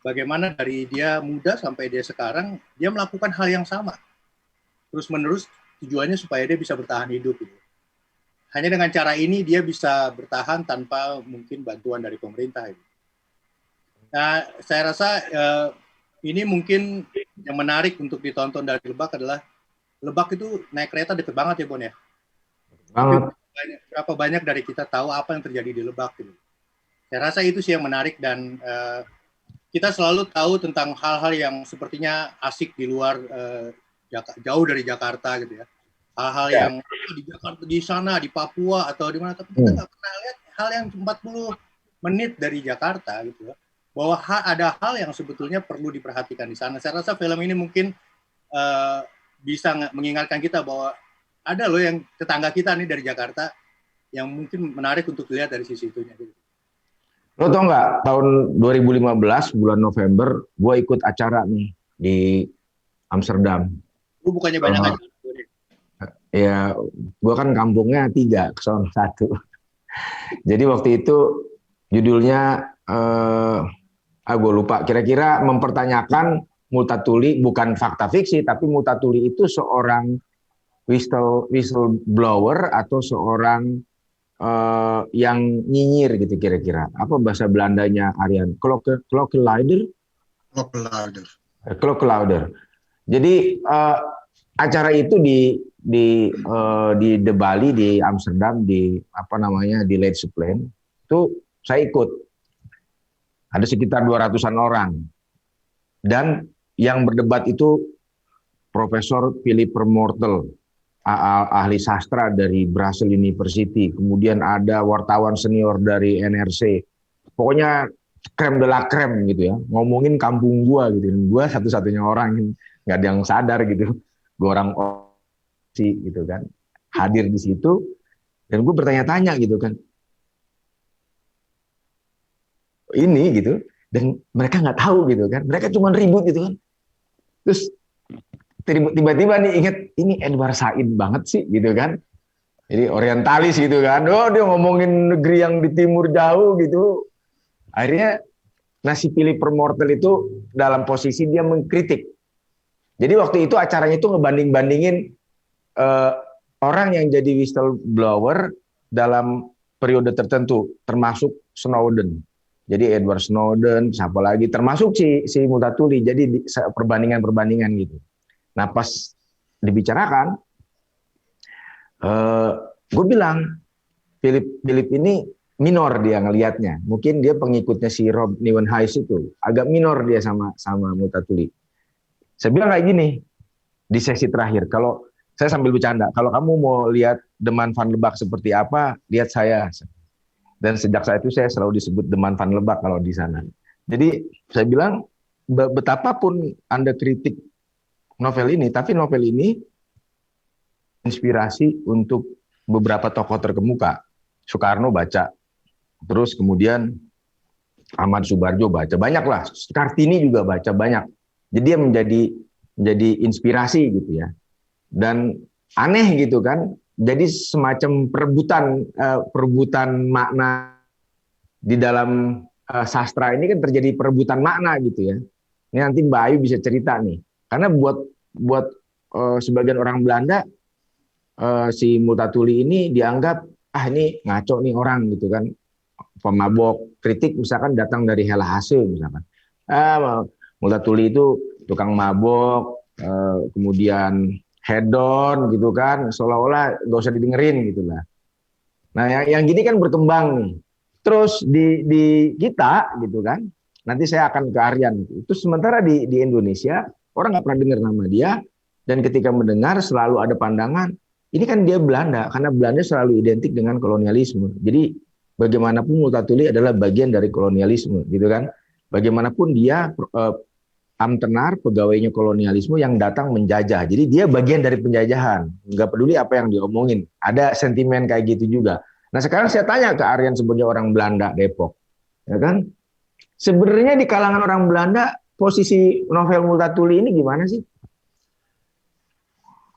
bagaimana dari dia muda sampai dia sekarang, dia melakukan hal yang sama terus-menerus, tujuannya supaya dia bisa bertahan hidup gitu. Hanya dengan cara ini dia bisa bertahan tanpa mungkin bantuan dari pemerintah gitu. Nah, saya rasa ini mungkin yang menarik untuk ditonton dari Lebak adalah Lebak itu naik kereta deket banget ya Bon ya. Banget. Berapa banyak dari kita tahu apa yang terjadi di Lebak gitu. Saya rasa itu sih yang menarik, dan kita selalu tahu tentang hal-hal yang sepertinya asik di luar, jauh dari Jakarta gitu ya. Hal-hal yang di Jakarta, di sana, di Papua atau di mana, tapi kita nggak pernah lihat hal yang 40 menit dari Jakarta gitu ya. Bahwa ada hal yang sebetulnya perlu diperhatikan di sana. Saya rasa film ini mungkin bisa mengingatkan kita bahwa ada loh yang tetangga kita nih dari Jakarta yang mungkin menarik untuk dilihat dari sisi itunya. Lo tau nggak, tahun 2015 bulan November, gue ikut acara nih di Amsterdam. Lu bukannya banyak aja? Ya, gue kan kampungnya 3, kesono 1. Jadi waktu itu judulnya gue lupa, kira-kira mempertanyakan Multatuli bukan fakta fiksi, tapi Multatuli itu seorang whistleblower atau seorang yang nyinyir gitu kira-kira. Apa bahasa Belandanya, Aryan? Klokkenluider? Klokkenluider. Jadi acara itu di Bali, di Amsterdam, di di Leidseplein itu saya ikut. Ada sekitar 200-an orang. Dan yang berdebat itu Profesor Philip Permortel, ahli sastra dari Brussels University. Kemudian ada wartawan senior dari NRC. Pokoknya krem de la krem gitu ya. Ngomongin kampung gua gitu. Gua satu-satunya orang yang nggak ada yang sadar gitu. Gua orang gitu kan. Hadir di situ dan gue bertanya-tanya gitu kan. Ini gitu, dan mereka nggak tahu gitu kan, mereka cuma ribut gitu kan. Terus tiba-tiba nih inget, ini Edward Said banget sih gitu kan. Jadi orientalis gitu kan, dia ngomongin negeri yang di timur jauh gitu. Akhirnya si Philip Permortel itu dalam posisi dia mengkritik. Jadi waktu itu acaranya itu ngebanding-bandingin orang yang jadi whistleblower dalam periode tertentu, termasuk Snowden. Jadi Edward Snowden, siapa lagi, termasuk si Multatuli. Jadi perbandingan-perbandingan gitu. Nah pas dibicarakan, gue bilang, Philip ini minor dia ngelihatnya. Mungkin dia pengikutnya si Rob Nieuwenhuis itu. Agak minor dia sama Multatuli. Saya bilang kayak gini, di sesi terakhir, kalau saya sambil bercanda, kalau kamu mau lihat Deman Van Lebak seperti apa, lihat saya. Dan sejak saat itu saya selalu disebut Deman Van Lebak kalau di sana. Jadi saya bilang, betapapun Anda kritik novel ini, tapi novel ini inspirasi untuk beberapa tokoh terkemuka. Soekarno baca, terus kemudian Ahmad Subarjo baca, banyak lah. Kartini juga baca, banyak. Jadi dia menjadi inspirasi gitu ya. Dan aneh gitu kan, jadi semacam perebutan makna di dalam sastra ini kan terjadi perebutan makna gitu ya. Ini nanti Mbak Ayu bisa cerita nih. Karena buat sebagian orang Belanda si Multatuli ini dianggap ini ngaco nih orang gitu kan. Pemabok, kritik misalkan datang dari Hella Hasse misalkan. Multatuli itu tukang mabok, kemudian hedon gitu kan, seolah-olah nggak usah didengerin gitu lah. Nah yang gini kan berkembang nih. Terus di kita gitu kan, nanti saya akan ke Aryan. Itu sementara di Indonesia orang nggak pernah dengar nama dia, dan ketika mendengar selalu ada pandangan ini kan dia Belanda, karena Belanda selalu identik dengan kolonialisme. Jadi bagaimanapun Multatuli adalah bagian dari kolonialisme gitu kan. Bagaimanapun dia Amtenar, pegawainya kolonialisme yang datang menjajah. Jadi dia bagian dari penjajahan. Nggak peduli apa yang diomongin. Ada sentimen kayak gitu juga. Nah sekarang saya tanya ke Aryan sebagai orang Belanda, Depok. Ya kan? Sebenarnya di kalangan orang Belanda, posisi novel Multatuli ini gimana sih?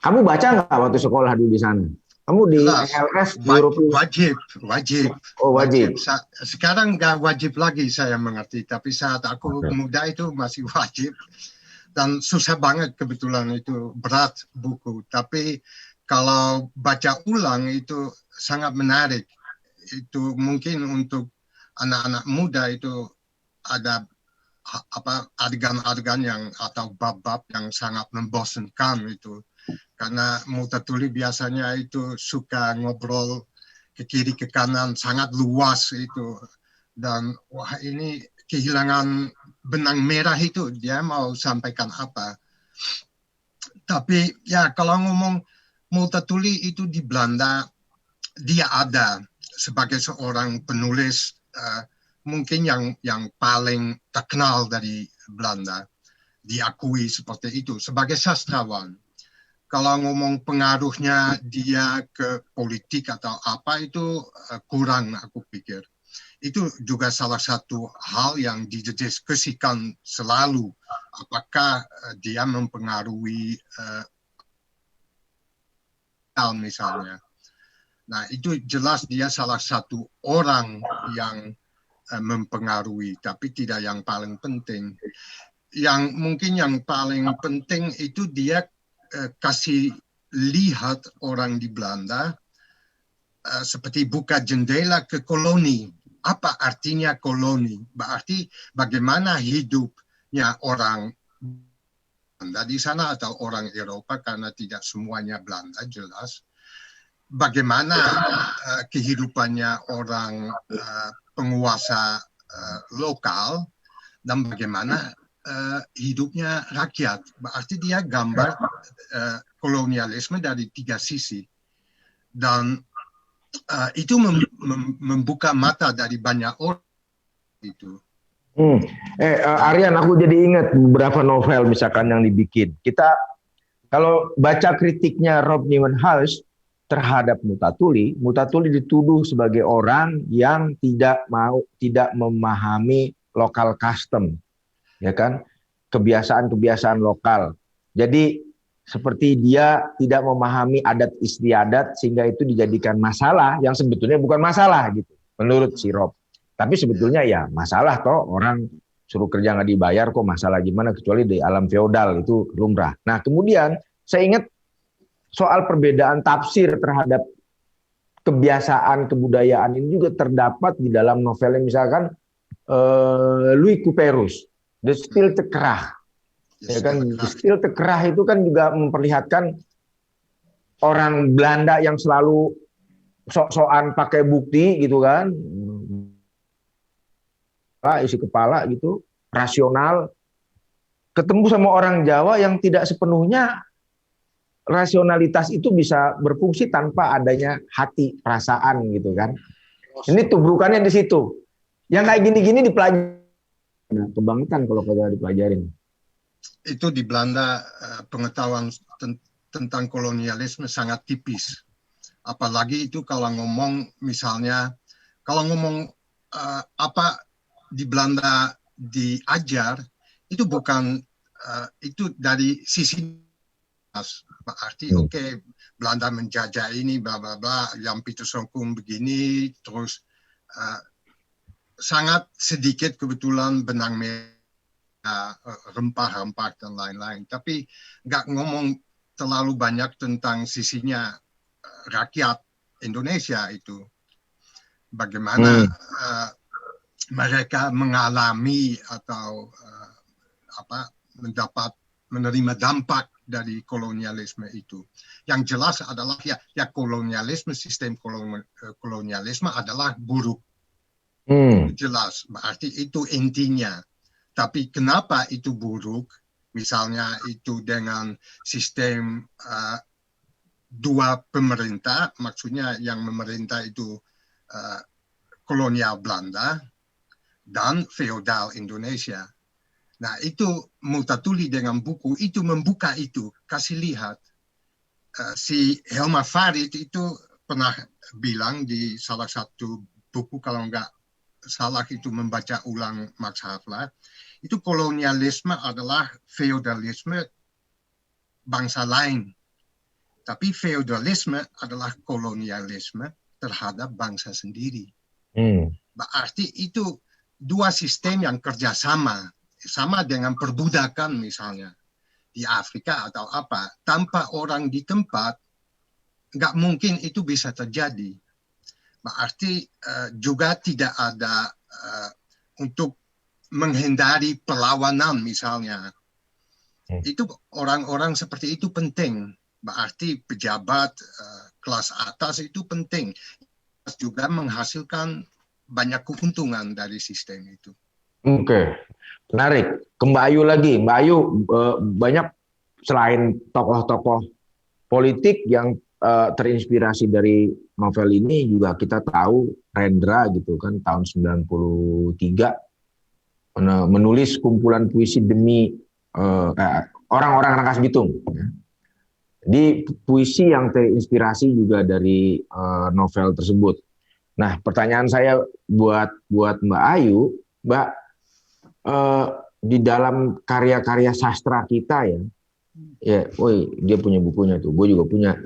Kamu baca nggak waktu sekolah dulu di sana? Kamu di LS wajib. Oh wajib. Sekarang nggak wajib lagi saya mengerti, tapi saat aku muda itu masih wajib. Dan susah banget kebetulan, itu berat buku. Tapi kalau baca ulang itu sangat menarik. Itu mungkin untuk anak-anak muda itu ada adegan-adegan yang atau bab-bab yang sangat membosankan itu. Karena Multatuli biasanya itu suka ngobrol ke kiri ke kanan, sangat luas itu. Dan wah ini kehilangan benang merah itu, dia mau sampaikan apa. Tapi ya kalau ngomong Multatuli itu di Belanda, dia ada sebagai seorang penulis mungkin yang paling terkenal dari Belanda. Diakui seperti itu, sebagai sastrawan. Kalau ngomong pengaruhnya dia ke politik atau apa itu kurang, aku pikir. Itu juga salah satu hal yang didiskusikan selalu. Apakah dia mempengaruhi misalnya. Nah itu jelas dia salah satu orang yang mempengaruhi, tapi tidak yang paling penting. Yang mungkin yang paling penting itu dia kasih lihat orang di Belanda seperti buka jendela ke koloni. Apa artinya koloni? Berarti bagaimana hidupnya orang Belanda di sana atau orang Eropa, karena tidak semuanya Belanda jelas. Bagaimana kehidupannya orang penguasa lokal dan bagaimana hidupnya rakyat. Berarti dia gambar kolonialisme dari 3 sisi. Dan itu membuka mata dari banyak orang itu. Aryan, aku jadi ingat beberapa novel misalkan yang dibikin. Kita kalau baca kritiknya Rob Nieuwenhuis terhadap Multatuli dituduh sebagai orang yang tidak memahami lokal custom, ya kan, kebiasaan-kebiasaan lokal. Jadi seperti dia tidak memahami adat istiadat sehingga itu dijadikan masalah yang sebetulnya bukan masalah gitu, menurut si Rob. Tapi sebetulnya ya masalah toh, orang suruh kerja nggak dibayar kok masalah gimana, kecuali di alam feodal itu lumrah. Nah kemudian saya ingat soal perbedaan tafsir terhadap kebiasaan kebudayaan ini juga terdapat di dalam novelnya misalkan Louis Couperus, The Stilte Krach. Ya kan, The Stilte Krach itu kan juga memperlihatkan orang Belanda yang selalu sok-sokan pakai bukti gitu kan. Isi kepala gitu, rasional, ketemu sama orang Jawa yang tidak sepenuhnya rasionalitas itu bisa berfungsi tanpa adanya hati, perasaan gitu kan. Ini tubrukannya di situ. Yang kayak gini-gini dipelajari. Nah, kebangetan kalau kagak dipelajarin. Itu di Belanda pengetahuan tentang kolonialisme sangat tipis. Apalagi itu kalau ngomong misalnya, kalau ngomong apa di Belanda diajar, itu bukan itu dari sisi berarti oke, Belanda menjajah ini bla bla bla, yang Pieterszoon begini, terus sangat sedikit kebetulan benang merah, rempah-rempah dan lain-lain, tapi nggak ngomong terlalu banyak tentang sisinya rakyat Indonesia itu, bagaimana mereka mengalami atau menerima dampak dari kolonialisme itu. Yang jelas adalah ya kolonialisme, sistem kolonialisme adalah buruk. Jelas, berarti itu intinya. Tapi kenapa itu buruk? Misalnya itu dengan sistem dua pemerintah, maksudnya yang memerintah itu kolonial Belanda dan feodal Indonesia. Nah itu Multatuli dengan buku itu membuka itu, kasih lihat. Si Helma Farid itu pernah bilang di salah satu buku, kalau nggak salah itu membaca ulang Max Havelaar, itu kolonialisme adalah feodalisme bangsa lain. Tapi feodalisme adalah kolonialisme terhadap bangsa sendiri. Berarti itu dua sistem yang kerjasama, sama dengan perbudakan misalnya di Afrika atau apa, tanpa orang di tempat nggak mungkin itu bisa terjadi. Berarti juga tidak ada untuk menghindari perlawanan misalnya. Itu orang-orang seperti itu penting. Berarti pejabat kelas atas itu penting. Juga menghasilkan banyak keuntungan dari sistem itu. Oke, menarik. Ke Mbak Ayu lagi. Mbak Ayu, banyak selain tokoh-tokoh politik yang terinspirasi dari novel ini, juga kita tahu Rendra gitu kan, tahun 93 menulis kumpulan puisi demi orang-orang Rangkas Bitung. Di puisi yang terinspirasi juga dari novel tersebut. Nah, pertanyaan saya buat Mbak Ayu, Mbak, di dalam karya-karya sastra kita ya, dia punya bukunya tuh, gue juga punya.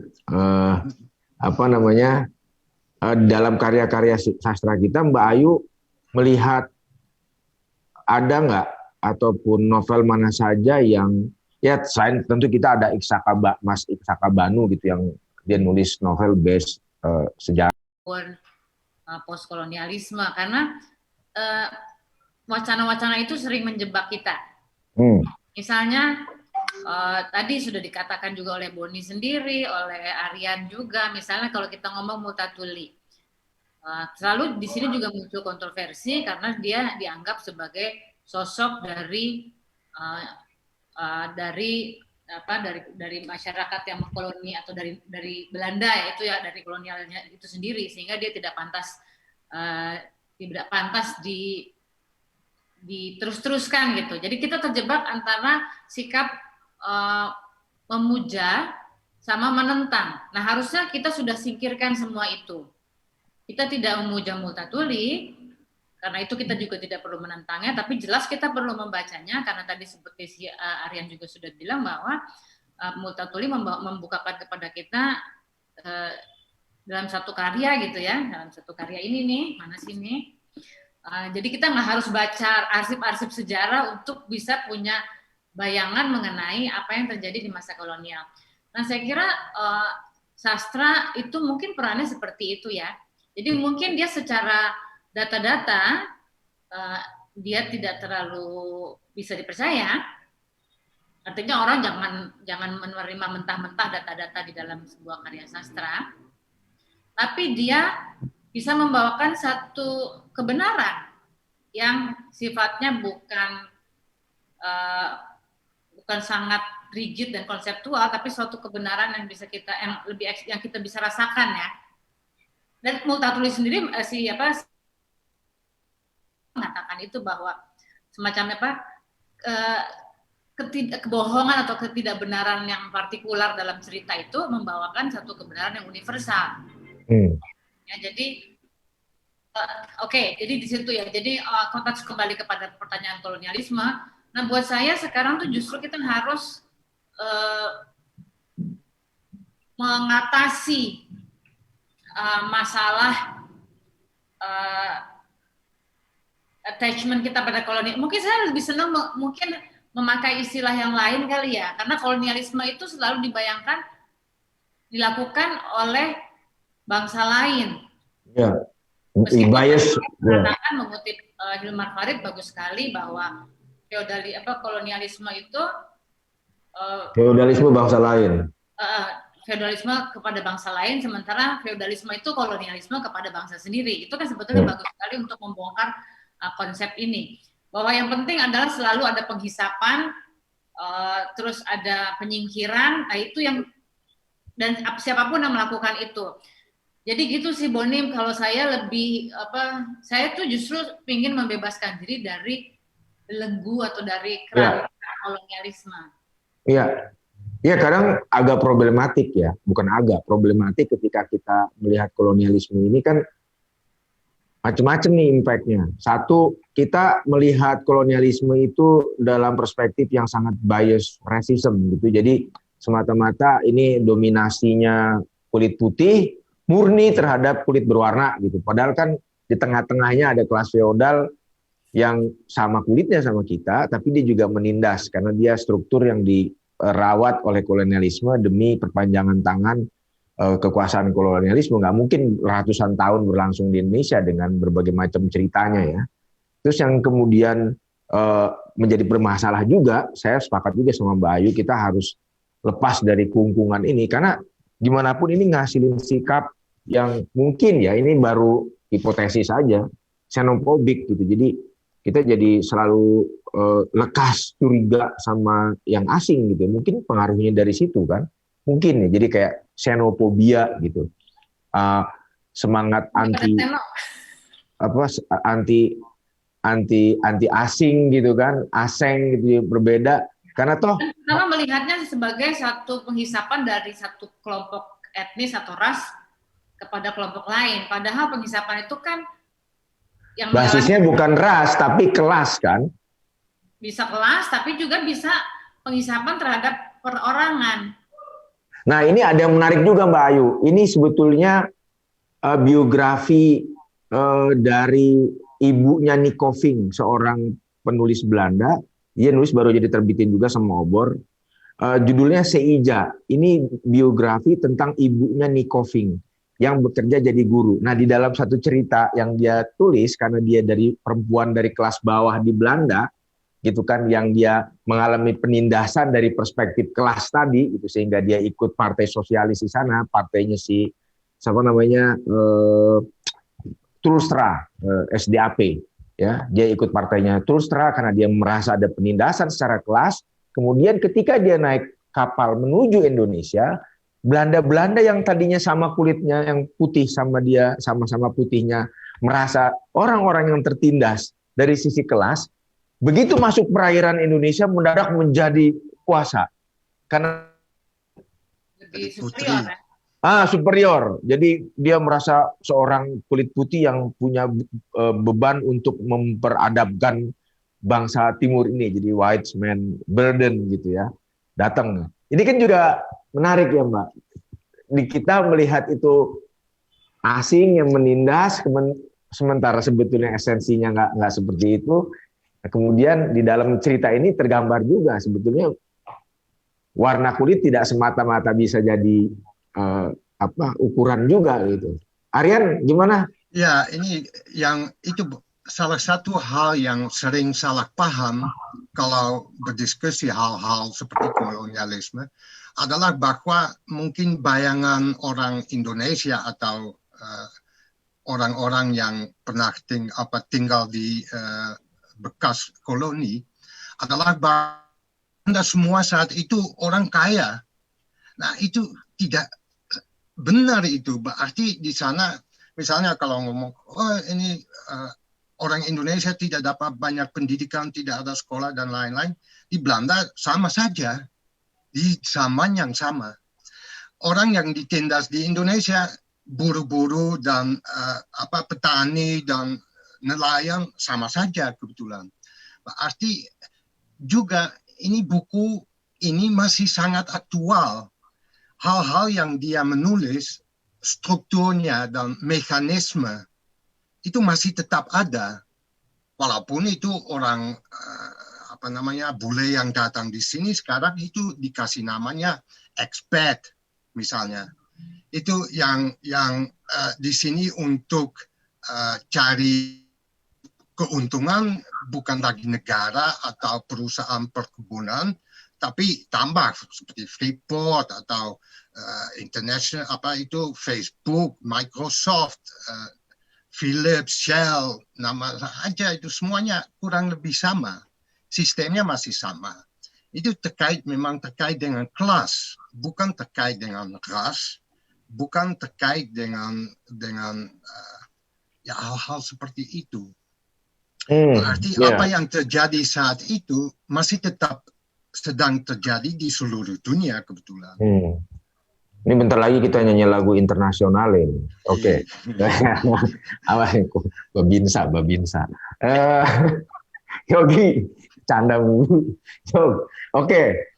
Dalam karya-karya sastra kita, Mbak Ayu melihat ada nggak ataupun novel mana saja yang ya selain tentu kita ada Mas Iksaka Banu gitu yang dia nulis novel based sejarah postkolonialisme, karena wacana-wacana itu sering menjebak kita. Misalnya tadi sudah dikatakan juga oleh Boni sendiri, oleh Aryan juga, misalnya kalau kita ngomong Multatuli, selalu di sini juga muncul kontroversi karena dia dianggap sebagai sosok dari masyarakat yang mengkoloni atau dari Belanda, yaitu ya dari kolonialnya itu sendiri, sehingga dia tidak pantas diterus-teruskan gitu. Jadi kita terjebak antara sikap memuja sama menentang. Nah, harusnya kita sudah singkirkan semua itu. Kita tidak memuja Multatuli, karena itu kita juga tidak perlu menentangnya, tapi jelas kita perlu membacanya, karena tadi seperti si Aryan juga sudah bilang bahwa Multatuli membukakan kepada kita dalam satu karya gitu ya, dalam satu karya ini nih, mana sini. Jadi kita nggak harus baca arsip-arsip sejarah untuk bisa punya bayangan mengenai apa yang terjadi di masa kolonial. Nah, saya kira sastra itu mungkin perannya seperti itu ya. Jadi mungkin dia secara data-data dia tidak terlalu bisa dipercaya. Artinya orang jangan menerima mentah-mentah data-data di dalam sebuah karya sastra. Tapi dia bisa membawakan satu kebenaran yang sifatnya bukan sangat rigid dan konseptual, tapi suatu kebenaran yang bisa yang kita bisa rasakan ya. Dan Multatuli sendiri mengatakan itu bahwa semacam kebohongan atau ketidakbenaran yang partikular dalam cerita itu membawakan satu kebenaran yang universal. Ya, jadi jadi di situ ya. Jadi konteks kembali kepada pertanyaan kolonialisme. Nah, buat saya sekarang tuh justru kita harus mengatasi masalah attachment kita pada kolonial. Mungkin saya lebih senang mungkin memakai istilah yang lain kali ya, karena kolonialisme itu selalu dilakukan oleh bangsa lain. Ya. Meskipun Bias. Katakan mengutip Hilmar Farid bagus sekali bahwa kolonialisme itu feodalisme bangsa lain. Feodalisme kepada bangsa lain, sementara feodalisme itu kolonialisme kepada bangsa sendiri. Itu kan sebetulnya bagus sekali untuk membongkar konsep ini. Bahwa yang penting adalah selalu ada penghisapan, terus ada penyingkiran, nah itu yang, dan siapapun yang melakukan itu. Jadi gitu sih Boni, kalau saya lebih, saya tuh justru ingin membebaskan diri dari belenggu atau dari kerangka kolonialisme. Iya. Ya kadang agak problematik ya, bukan agak problematik ketika kita melihat kolonialisme ini kan macam-macam nih impact-nya. Satu, kita melihat kolonialisme itu dalam perspektif yang sangat bias racism gitu. Jadi semata-mata ini dominasinya kulit putih murni terhadap kulit berwarna gitu. Padahal kan di tengah-tengahnya ada kelas feodal yang sama kulitnya sama kita, tapi dia juga menindas karena dia struktur yang dirawat oleh kolonialisme demi perpanjangan tangan kekuasaan kolonialisme. Nggak mungkin ratusan tahun berlangsung di Indonesia dengan berbagai macam ceritanya ya. Terus yang kemudian menjadi bermasalah juga, saya sepakat juga sama Mbak Ayu, kita harus lepas dari kungkungan ini karena gimana pun ini ngasilin sikap yang mungkin ya ini baru hipotesis saja, xenofobik gitu. Jadi kita jadi selalu lekas curiga sama yang asing gitu. Mungkin pengaruhnya dari situ kan. Mungkin ya, jadi kayak xenofobia gitu. Semangat anti asing gitu kan, aseng gitu berbeda. Karena toh karena melihatnya sebagai satu penghisapan dari satu kelompok etnis atau ras kepada kelompok lain. Padahal penghisapan itu kan yang basisnya bukan ras tapi kelas kan. Bisa kelas tapi juga bisa penghisapan terhadap perorangan. Nah ini ada yang menarik juga Mbak Ayu. Ini sebetulnya biografi dari ibunya Nico Vink, seorang penulis Belanda. Dia nulis baru jadi terbitin juga sama Obor. Judulnya Seija. Ini biografi tentang ibunya Nico Vink yang bekerja jadi guru. Nah, di dalam satu cerita yang dia tulis, karena dia dari perempuan dari kelas bawah di Belanda, gitu kan, yang dia mengalami penindasan dari perspektif kelas tadi, gitu, sehingga dia ikut partai sosialis di sana, partainya si siapa namanya Tulstra, SDAP, ya, dia ikut partainya Tulstra karena dia merasa ada penindasan secara kelas. Kemudian ketika dia naik kapal menuju Indonesia, Belanda-Belanda yang tadinya sama kulitnya, yang putih sama dia, sama-sama putihnya, merasa orang-orang yang tertindas dari sisi kelas, begitu masuk perairan Indonesia mendadak menjadi kuasa. Karena Lebih superior ya. Superior. Jadi dia merasa seorang kulit putih yang punya beban untuk memperadabkan bangsa timur ini. Jadi white man burden gitu ya. Datang. Ini kan juga menarik ya Mbak. Kita melihat itu asing yang menindas, sementara sebetulnya esensinya nggak seperti itu. Kemudian di dalam cerita ini tergambar juga sebetulnya warna kulit tidak semata-mata bisa jadi ukuran juga gitu. Aryan gimana? Ya, ini yang itu salah satu hal yang sering salah paham kalau berdiskusi hal-hal seperti kolonialisme adalah bahwa mungkin bayangan orang Indonesia atau orang-orang yang pernah tinggal di bekas koloni adalah bahwa semua saat itu orang kaya. Nah, itu tidak benar itu. Berarti di sana misalnya kalau ngomong, oh ini orang Indonesia tidak dapat banyak pendidikan, tidak ada sekolah dan lain-lain. Di Belanda sama saja, di zaman yang sama. Orang yang ditindas di Indonesia, buruh-buruh dan petani dan nelayan sama saja kebetulan. Berarti juga ini buku ini masih sangat aktual. Hal-hal yang dia menulis, strukturnya dan mekanisme itu masih tetap ada. Walaupun itu orang bule yang datang di sini sekarang itu dikasih namanya expat misalnya. Itu yang di sini untuk cari keuntungan bukan lagi negara atau perusahaan perkebunan, tapi tambah seperti Freeport atau international Facebook, Microsoft, Philips, Shell, nama aja itu semuanya kurang lebih sama. Sistemnya masih sama. Itu memang terkait dengan kelas, bukan terkait dengan ras, bukan terkait dengan hal-hal seperti itu. Berarti apa yang terjadi saat itu masih tetap sedang terjadi di seluruh dunia kebetulan. Ini bentar lagi kita nyanyi lagu internasionalin. Oke. Babinsa. Yogi, canda mulu. Oke.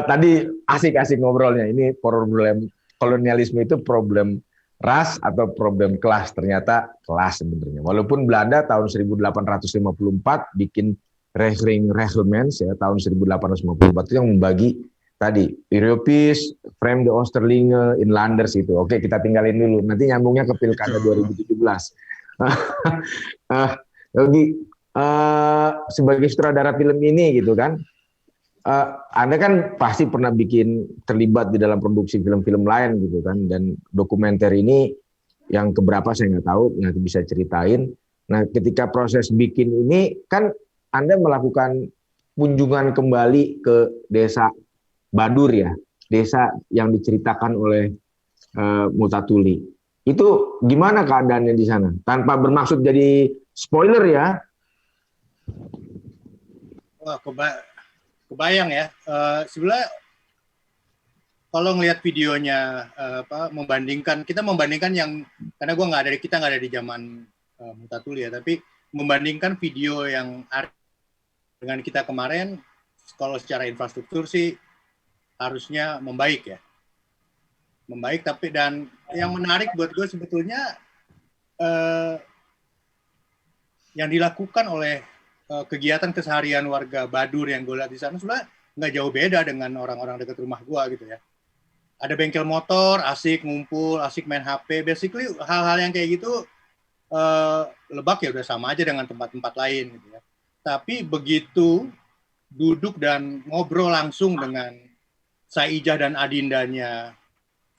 Tadi asik-asik ngobrolnya. Ini problem kolonialisme itu problem ras atau problem kelas. Ternyata kelas sebenarnya. Walaupun Belanda tahun 1854 bikin Reglements ya tahun 1854 itu yang membagi tadi Europees, Frame de Oosterlinge, Inlanders itu. Oke, kita tinggalin dulu. Nanti nyambungnya ke Pilkada 2017. Yogi, sebagai sutradara film ini gitu kan, Anda kan pasti pernah terlibat di dalam produksi film-film lain gitu kan, dan dokumenter ini yang keberapa saya nggak tahu, nanti bisa ceritain. Nah, ketika proses bikin ini kan Anda melakukan kunjungan kembali ke desa Badur ya, desa yang diceritakan oleh Multatuli. Itu gimana keadaannya di sana? Tanpa bermaksud jadi spoiler ya. Wah, kebayang ya. Sebenarnya kalau ngelihat videonya kita membandingkan yang karena kita nggak ada di zaman Multatuli ya, tapi membandingkan video yang dengan kita kemarin, kalau secara infrastruktur sih harusnya membaik ya. Membaik, tapi dan yang menarik buat gue sebetulnya yang dilakukan oleh kegiatan keseharian warga Badur yang gue lihat di sana sebenarnya nggak jauh beda dengan orang-orang dekat rumah gue gitu ya. Ada bengkel motor, asik ngumpul, asik main HP. Basically hal-hal yang kayak gitu Lebak ya udah sama aja dengan tempat-tempat lain gitu ya. Tapi begitu duduk dan ngobrol langsung dengan Saijah dan adindanya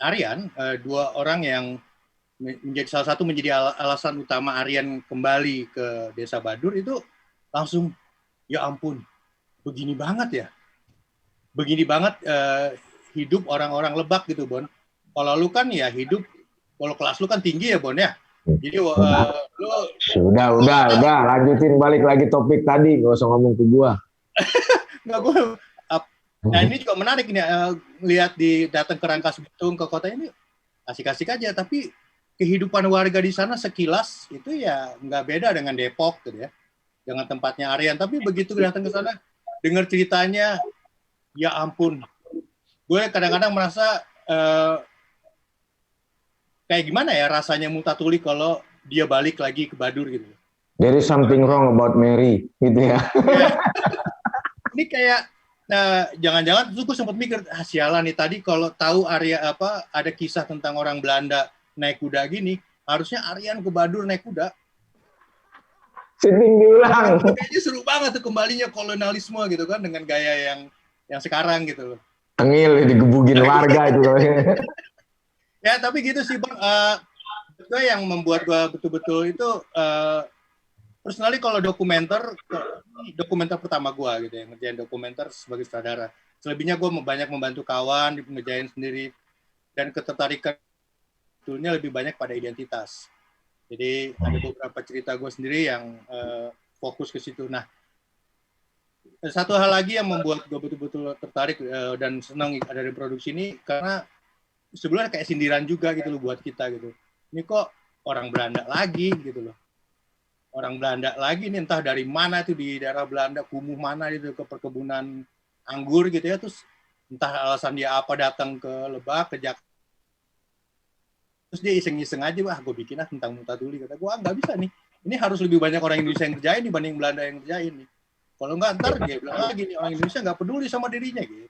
Aryan, dua orang yang menjadi salah satu menjadi alasan utama Aryan kembali ke Desa Badur, itu langsung ya ampun, begini banget ya. Begini banget hidup orang-orang Lebak gitu, Bon. Kalau lu kan ya hidup, kalau kelas lu kan tinggi ya, Bon ya. Jadi lu udah lanjutin balik lagi topik tadi, nggak usah ngomong ke gua. Nggak, gua nah ini juga menarik nih, lihat datang ke Rangkas Bitung, ke kota ini asik-asik aja, tapi kehidupan warga di sana sekilas itu ya nggak beda dengan Depok gitu ya, dengan tempatnya Aryan. Tapi begitu datang ke sana, dengar ceritanya, ya ampun, gue kadang-kadang merasa kayak gimana ya rasanya Multatuli kalau dia balik lagi ke Badur gitu. There is something wrong about Mary, gitu ya. Ini kayak jangan-jangan tuh gue sempat mikir, sialan nih tadi kalau tahu ada kisah tentang orang Belanda naik kuda gini, harusnya Aryan ke Badur naik kuda. Syuting diulang. Kayaknya seru banget tuh kembalinya kolonialisme gitu kan, dengan gaya yang sekarang gitu loh. Tengil digebugin warga itu. Ya tapi gitu sih Bang. Gue yang membuat gue betul-betul itu personally kalau dokumenter pertama gue gitu ya, ngerjain dokumenter sebagai sutradara. Selebihnya gue banyak membantu kawan, ngerjain sendiri, dan ketertarikan sebetulnya lebih banyak pada identitas. Jadi ada beberapa cerita gue sendiri yang fokus ke situ. Nah, satu hal lagi yang membuat gue betul-betul tertarik dan senang ada di produksi ini, karena sebelumnya kayak sindiran juga gitu loh buat kita gitu. Ini kok orang Belanda lagi gitu loh. Orang Belanda lagi nih, entah dari mana tuh di daerah Belanda, kumuh mana itu ke perkebunan anggur gitu ya, terus entah alasan dia apa datang ke Lebak, ke Jakarta. Terus dia iseng-iseng aja, wah gue bikin tentang Multatuli. Kata gue, nggak bisa nih. Ini harus lebih banyak orang Indonesia yang ngerjain dibanding Belanda yang ngerjain nih. Kalau nggak, ntar dia bilang lagi nih, orang Indonesia nggak peduli sama dirinya gitu.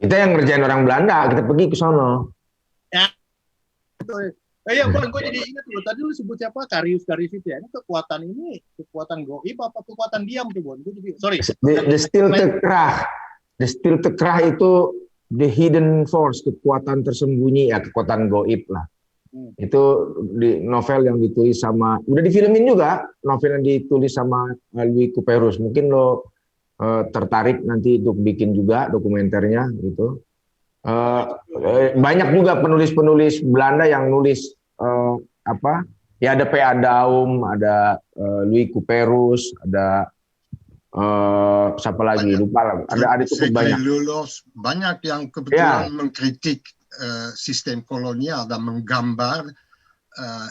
Kita yang ngerjain orang Belanda, kita pergi ke sono. Ya, iya, Bon, gue jadi ingat loh. Tadi lu sebut siapa? Karius itu ya. Ini kekuatan goib apa kekuatan diam tuh, Bon? Gue jadi, sorry. The still tekrah itu the hidden force, kekuatan tersembunyi, ya kekuatan goib lah. Itu di novel yang ditulis sama, udah difilmin juga, novel yang ditulis sama Louis Couperus. Mungkin lo tertarik nanti untuk bikin juga dokumenternya gitu. Banyak juga penulis-penulis Belanda yang nulis ya ada P.A. Daum, ada Louis Couperus, ada siapa lagi lupa lah, ada cukup banyak. Banyak yang kebetulan mengkritik sistem kolonial dan menggambar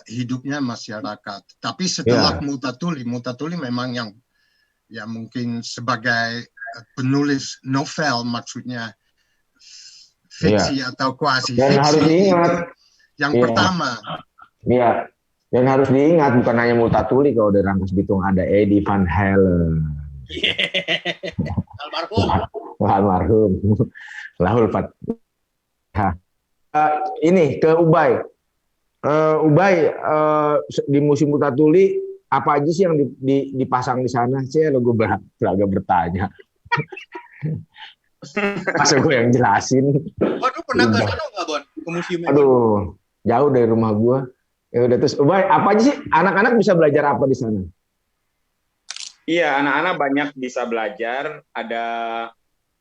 hidupnya masyarakat. Tapi setelah Multatuli memang yang mungkin sebagai penulis novel, maksudnya fiksi atau kuasi fiksi. Dan harus diingat yang pertama. Iya. Dan harus diingat bukan hanya Multatuli, kalau di Rangkas Bitung ada Eddie Van Halen. Almarhum. Lahul Fatihah. Ini ke Ubay. Ubay, di musim Multatuli apa aja sih yang dipasang di sana? Saya gue agak bertanya. Masa gue yang jelasin. Waduh, pernah ke sana nggak, Bon? Ke museum? Aduh, jauh dari rumah gue. Ya udah, terus Ubay, apa aja sih anak-anak bisa belajar apa di sana? Iya, anak-anak banyak bisa belajar.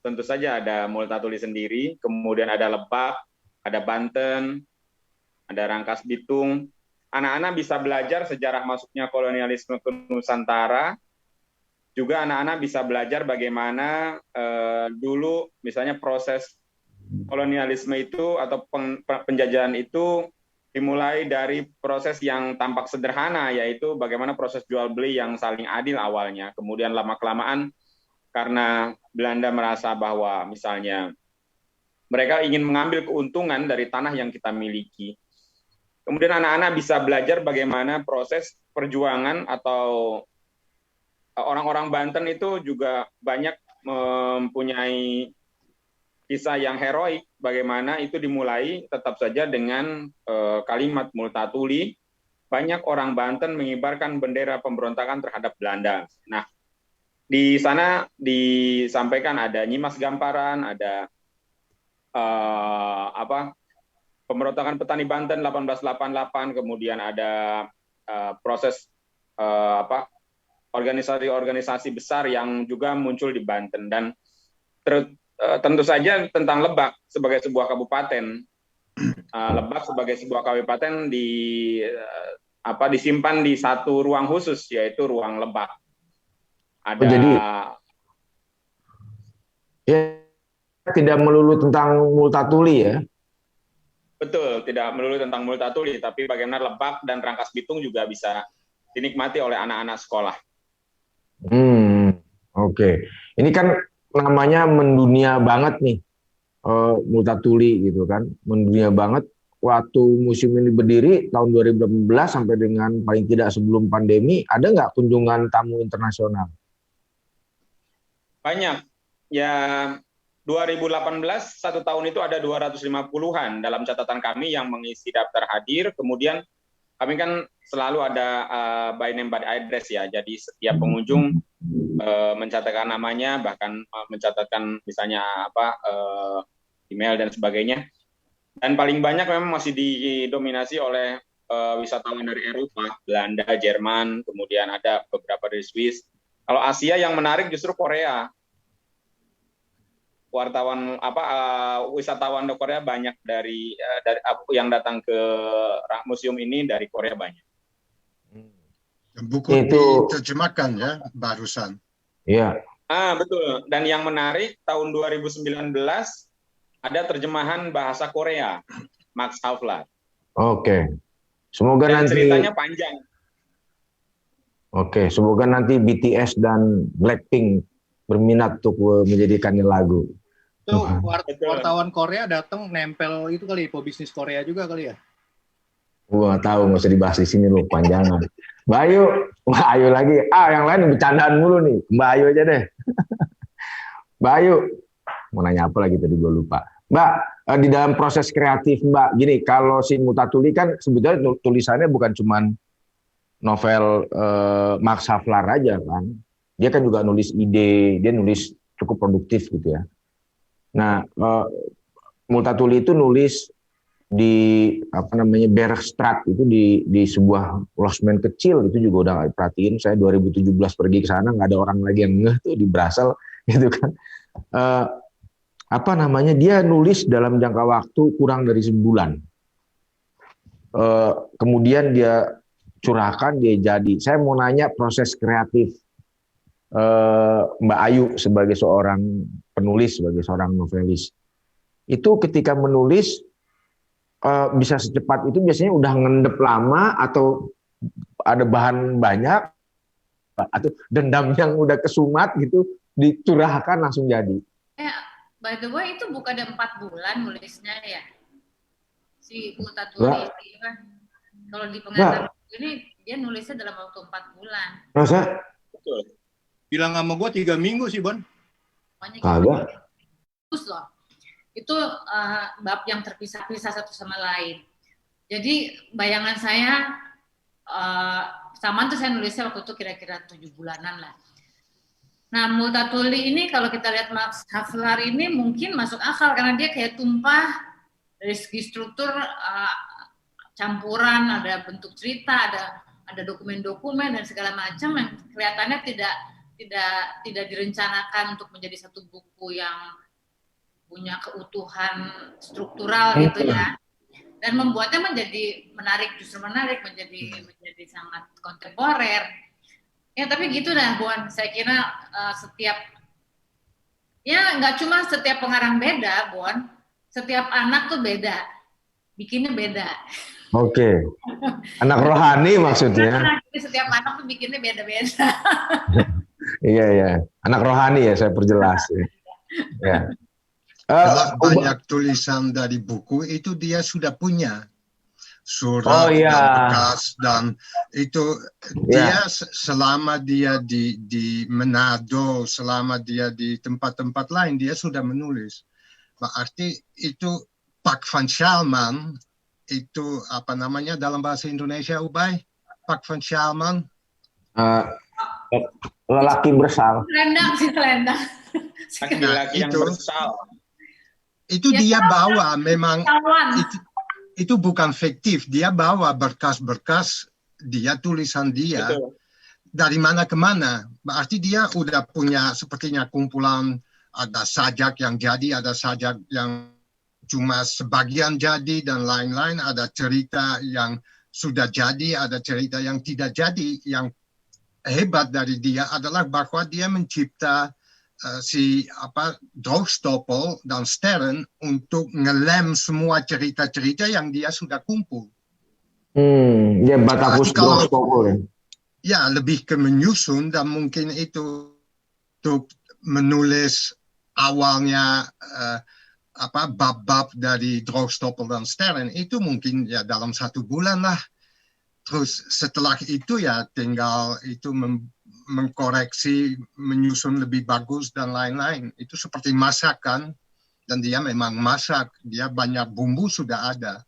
Tentu saja ada Multatuli sendiri, kemudian ada Lebak, ada Banten, ada Rangkas Bitung. Anak-anak bisa belajar sejarah masuknya kolonialisme ke Nusantara. Juga anak-anak bisa belajar bagaimana dulu misalnya proses kolonialisme itu atau penjajahan itu dimulai dari proses yang tampak sederhana, yaitu bagaimana proses jual beli yang saling adil awalnya. Kemudian lama-kelamaan karena Belanda merasa bahwa misalnya mereka ingin mengambil keuntungan dari tanah yang kita miliki. Kemudian anak-anak bisa belajar bagaimana proses perjuangan atau orang-orang Banten itu juga banyak mempunyai kisah yang heroik, bagaimana itu dimulai tetap saja dengan kalimat Multatuli, banyak orang Banten mengibarkan bendera pemberontakan terhadap Belanda. Nah, di sana disampaikan ada Nyimas Gamparan, ada pemberontakan petani Banten 1888, kemudian ada proses organisasi-organisasi besar yang juga muncul di Banten, dan tentu saja tentang Lebak sebagai sebuah kabupaten. Lebak sebagai sebuah kabupaten disimpan di satu ruang khusus, yaitu ruang Lebak. Ada jadi ya, tidak melulu tentang Multatuli ya. Betul, tidak melulu tentang Multatuli, tapi bagaimana Lebak dan Rangkas Bitung juga bisa dinikmati oleh anak-anak sekolah. Oke. Ini kan namanya mendunia banget nih, Multatuli gitu kan, mendunia banget. Waktu museum ini berdiri tahun 2018 sampai dengan paling tidak sebelum pandemi, ada nggak kunjungan tamu internasional? Banyak. Ya, 2018 satu tahun itu ada 250-an dalam catatan kami yang mengisi daftar hadir. Kemudian kami kan selalu ada by name by address ya. Jadi setiap pengunjung mencatatkan namanya, bahkan mencatatkan misalnya email dan sebagainya. Dan paling banyak memang masih didominasi oleh wisatawan dari Eropa, Belanda, Jerman, kemudian ada beberapa dari Swiss. Kalau Asia yang menarik justru Korea. Wisatawan dari Korea banyak dari yang datang ke museum ini dari Korea banyak. Buku diterjemahkan ya barusan. Iya. Betul. Dan yang menarik tahun 2019 ada terjemahan bahasa Korea, Max Havelaar. Oke. Semoga dan nanti ceritanya panjang. Oke, semoga nanti BTS dan Blackpink berminat untuk menjadikannya lagu. Itu wartawan Korea datang nempel itu kali, pebisnis Korea juga kali ya? Gua tahu, nggak usah dibahas di sini lu, panjangan. Mbak Ayu lagi. Yang lain bercandaan mulu nih. Mbak Ayu aja deh. Mbak Ayu, mau nanya apa lagi tadi gue lupa. Mbak, di dalam proses kreatif Mbak, gini, kalau si Multatuli kan sebetulnya tulisannya bukan cuman novel Max Havelaar aja kan. Dia kan juga nulis ide, dia nulis cukup produktif gitu ya. Nah, Multatuli itu nulis di Bergstraat itu di sebuah losmen kecil, itu juga udah perhatiin. Saya 2017 pergi ke sana, nggak ada orang lagi yang ngeh tuh di Brussels gitu kan. Dia nulis dalam jangka waktu kurang dari sebulan. Kemudian dia curahkan, dia jadi. Saya mau nanya proses kreatif Mbak Ayu sebagai seorang penulis, sebagai seorang novelis. Itu ketika menulis bisa secepat itu biasanya udah ngendep lama atau ada bahan banyak atau dendam yang udah kesumat gitu dicurahkan langsung jadi. By the way, itu bukan ada 4 bulan nulisnya ya, si Multatuli kan. Kalau di pengantar ini dia nulisnya dalam waktu 4 bulan. Masa? Betul. Bilang sama gue 3 minggu sih, Bon. Kagak. Bagus loh. Itu bab yang terpisah-pisah satu sama lain. Jadi bayangan saya sama tuh saya nulisnya waktu itu kira-kira 7 bulanan lah. Nah, Multatuli ini kalau kita lihat Max Havelaar ini mungkin masuk akal karena dia kayak tumpah dari segi struktur, campuran, ada bentuk cerita, ada dokumen-dokumen dan segala macam yang kelihatannya tidak direncanakan untuk menjadi satu buku yang punya keutuhan struktural gitu ya. Dan membuatnya menjadi menarik, justru menarik, menjadi sangat kontemporer. Ya tapi gitu dah, Buan. Saya kira nggak cuma setiap pengarang beda, Buan. Setiap anak tuh beda, bikinnya beda. Oke. Anak rohani maksudnya. Setiap anak tuh bikinnya beda-beda. Iya. Anak rohani ya, saya perjelas. Ya. Banyak tulisan dari buku itu dia sudah punya. surat dan bekas, dan itu dia selama dia di Manado, selama dia di tempat-tempat lain, dia sudah menulis. Berarti itu Pak Van Schalman, itu apa namanya dalam bahasa Indonesia, Ubay? Pak Van Schalman? Lelaki bersal. Selendang sih, selendang. Laki-laki yang bersal. Itu dia bawa memang itu bukan fiktif, dia bawa berkas-berkas dia, tulisan dia. Betul. Dari mana ke mana. Berarti dia udah punya sepertinya kumpulan, ada sajak yang jadi, ada sajak yang cuma sebagian jadi dan lain-lain, ada cerita yang sudah jadi, ada cerita yang tidak jadi. Yang hebat dari dia adalah bahwa dia mencipta Droogstoppel dan Stern untuk ngelem semua cerita-cerita yang dia sudah kumpul. Dia Batavus Droogstoppel. Ya, lebih ke menyusun, dan mungkin itu untuk menulis awalnya bab-bab dari Droogstoppel dan Stern itu mungkin ya dalam 1 bulan lah. Terus setelah itu ya tinggal itu mengkoreksi, menyusun lebih bagus dan lain-lain. Itu seperti masakan, dan dia memang masak, dia banyak bumbu sudah ada.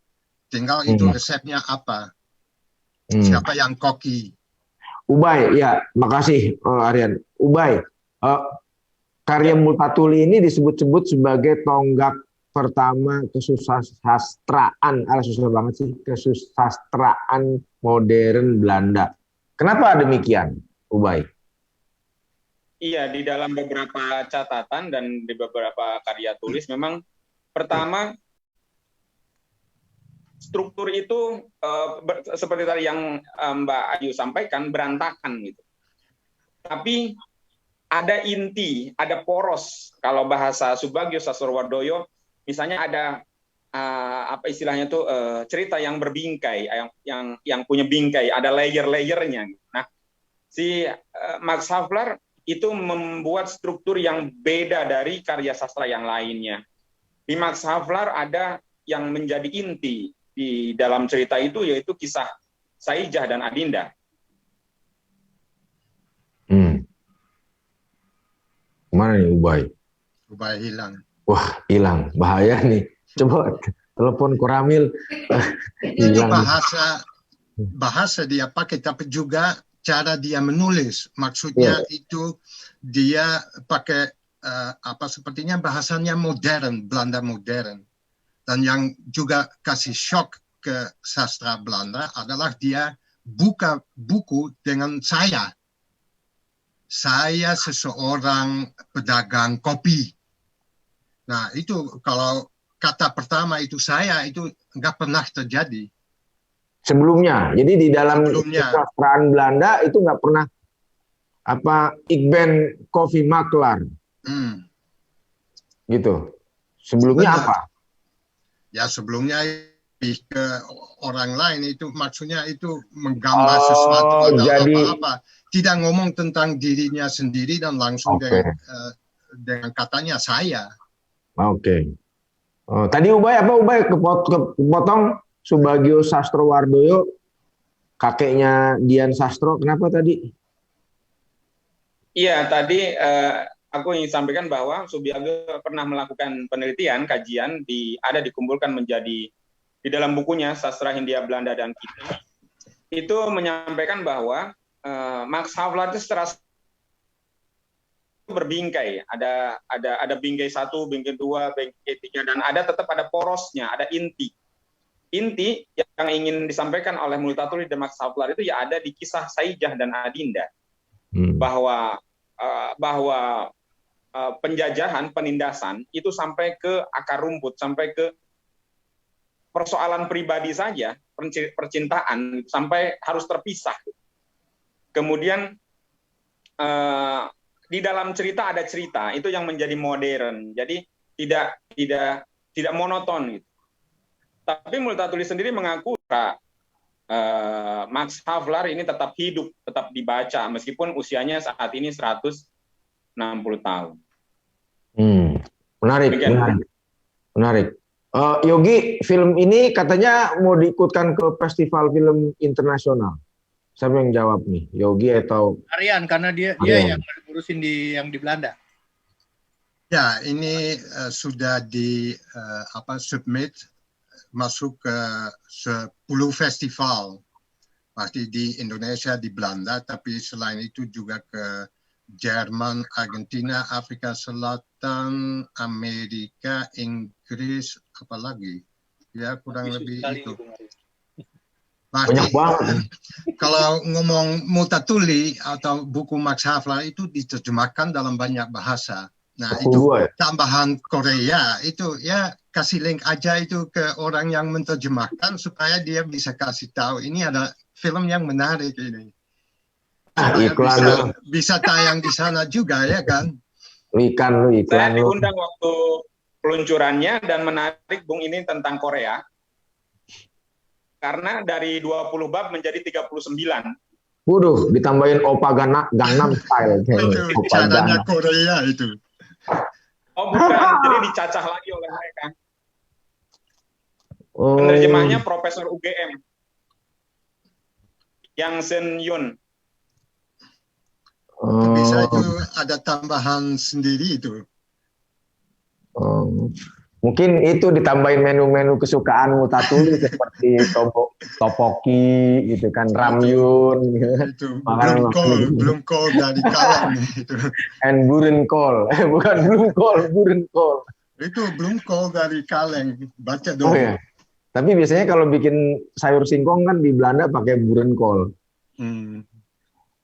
Tinggal itu resepnya apa. Siapa yang koki. Ubay, ya makasih Aryan. Ubay, karya Multatuli ini disebut-sebut sebagai tonggak pertama kesusastraan, susah banget sih, kesusastraan modern Belanda. Kenapa demikian, Ubay? Iya, di dalam beberapa catatan dan di beberapa karya tulis memang pertama struktur itu seperti tadi yang Mbak Ayu sampaikan, berantakan gitu. Tapi ada inti, ada poros. Kalau bahasa Subagio Sastrowardoyo, misalnya ada apa istilahnya tuh cerita yang berbingkai, yang punya bingkai, ada layer-layernya. Nah, si Max Havelaar itu membuat struktur yang beda dari karya sastra yang lainnya. Di Max Havelaar ada yang menjadi inti di dalam cerita itu, yaitu kisah Saijah dan Adinda. Kemana nih Ubay? Ubay hilang. Wah, hilang. Bahaya nih. Coba telepon Koramil. Itu bahasa dia pakai, tapi juga cara dia menulis. Maksudnya itu dia pakai sepertinya bahasanya modern, Belanda modern. Dan yang juga kasih shock ke sastra Belanda adalah dia buka buku dengan saya. Saya seseorang pedagang kopi. Nah, itu kalau kata pertama itu saya, itu nggak pernah terjadi. Sebelumnya, jadi di dalam kesastraan Belanda itu nggak pernah Ik ben koffiemakelaar, gitu. Sebelumnya apa? Ya sebelumnya ke orang lain, itu maksudnya itu menggambar sesuatu atau apa-apa. Tidak ngomong tentang dirinya sendiri dan langsung dengan katanya saya. Oke. Tadi Ubay kepotong. Subagio Sastrowardoyo, kakeknya Dian Sastro, kenapa tadi? Iya, tadi aku ingin sampaikan bahwa Subagio pernah melakukan penelitian, kajian, dikumpulkan menjadi di dalam bukunya Sastra Hindia Belanda dan Kita, itu menyampaikan bahwa Max Havelaar itu secara berbingkai, ada bingkai 1, bingkai 2, bingkai 3, dan tetap ada porosnya, ada inti. Inti yang ingin disampaikan oleh Multatuli dan Max Havelaar itu ya ada di kisah Saijah dan Adinda, bahwa penjajahan, penindasan itu sampai ke akar rumput, sampai ke persoalan pribadi saja, percintaan sampai harus terpisah. Kemudian di dalam cerita ada cerita, itu yang menjadi modern, jadi tidak monoton gitu. Tapi Multatuli sendiri mengaku Max Havelaar ini tetap hidup, tetap dibaca meskipun usianya saat ini 160 tahun. Menarik. Yogi, film ini katanya mau diikutkan ke festival film internasional. Siapa yang jawab nih? Yogi atau Aryan, karena dia Aryan yang ngurusin yang di Belanda. Ya, ini sudah submit masuk ke 10 festival. Pasti di Indonesia, di Belanda, tapi selain itu juga ke Jerman, Argentina, Afrika Selatan, Amerika, Inggris, apalagi ya kurang lebih itu. banyak banget. Kalau ngomong Multatuli atau buku Max Havelaar itu diterjemahkan dalam banyak bahasa. Nah itu tambahan Korea itu ya kasih link aja itu ke orang yang menerjemahkan supaya dia bisa kasih tahu ini ada film yang menarik ini. Iklan bisa tayang di sana juga ya kan? Iklan. Saya diundang waktu peluncurannya dan menarik Bung ini tentang Korea. Karena dari 20 bab menjadi 39. Waduh, ditambahin Opa Gangnam Style. Itu caranya Korea itu. Oh bukan, jadi dicacah lagi oleh mereka. Penerjemahnya Profesor UGM. Yang Sen Yun. Bisa itu ada tambahan sendiri itu. Mungkin itu ditambahin menu-menu kesukaan Multatuli seperti topoki gitu kan, ramyun itu belum kol dari Kaleng itu. And burenkol. Bukan burenkol. Itu belum kol dari Kaleng. Baca dong. Oh ya. Tapi biasanya kalau bikin sayur singkong kan di Belanda pakai burenkol.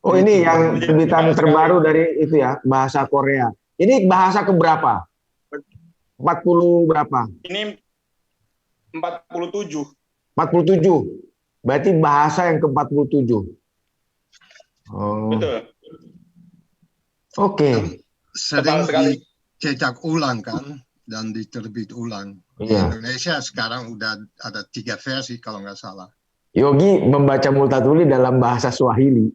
Oh ini yang terbitan terbaru dari itu ya, bahasa Korea. Ini bahasa keberapa? 40 berapa? Ini 47. 47. Berarti bahasa yang ke-47. Oh. Betul. Oke. Sering dicetak ulang kan dan diterbit ulang. Di Indonesia sekarang udah ada 3 versi kalau nggak salah. Yogi membaca Multatuli dalam bahasa Swahili.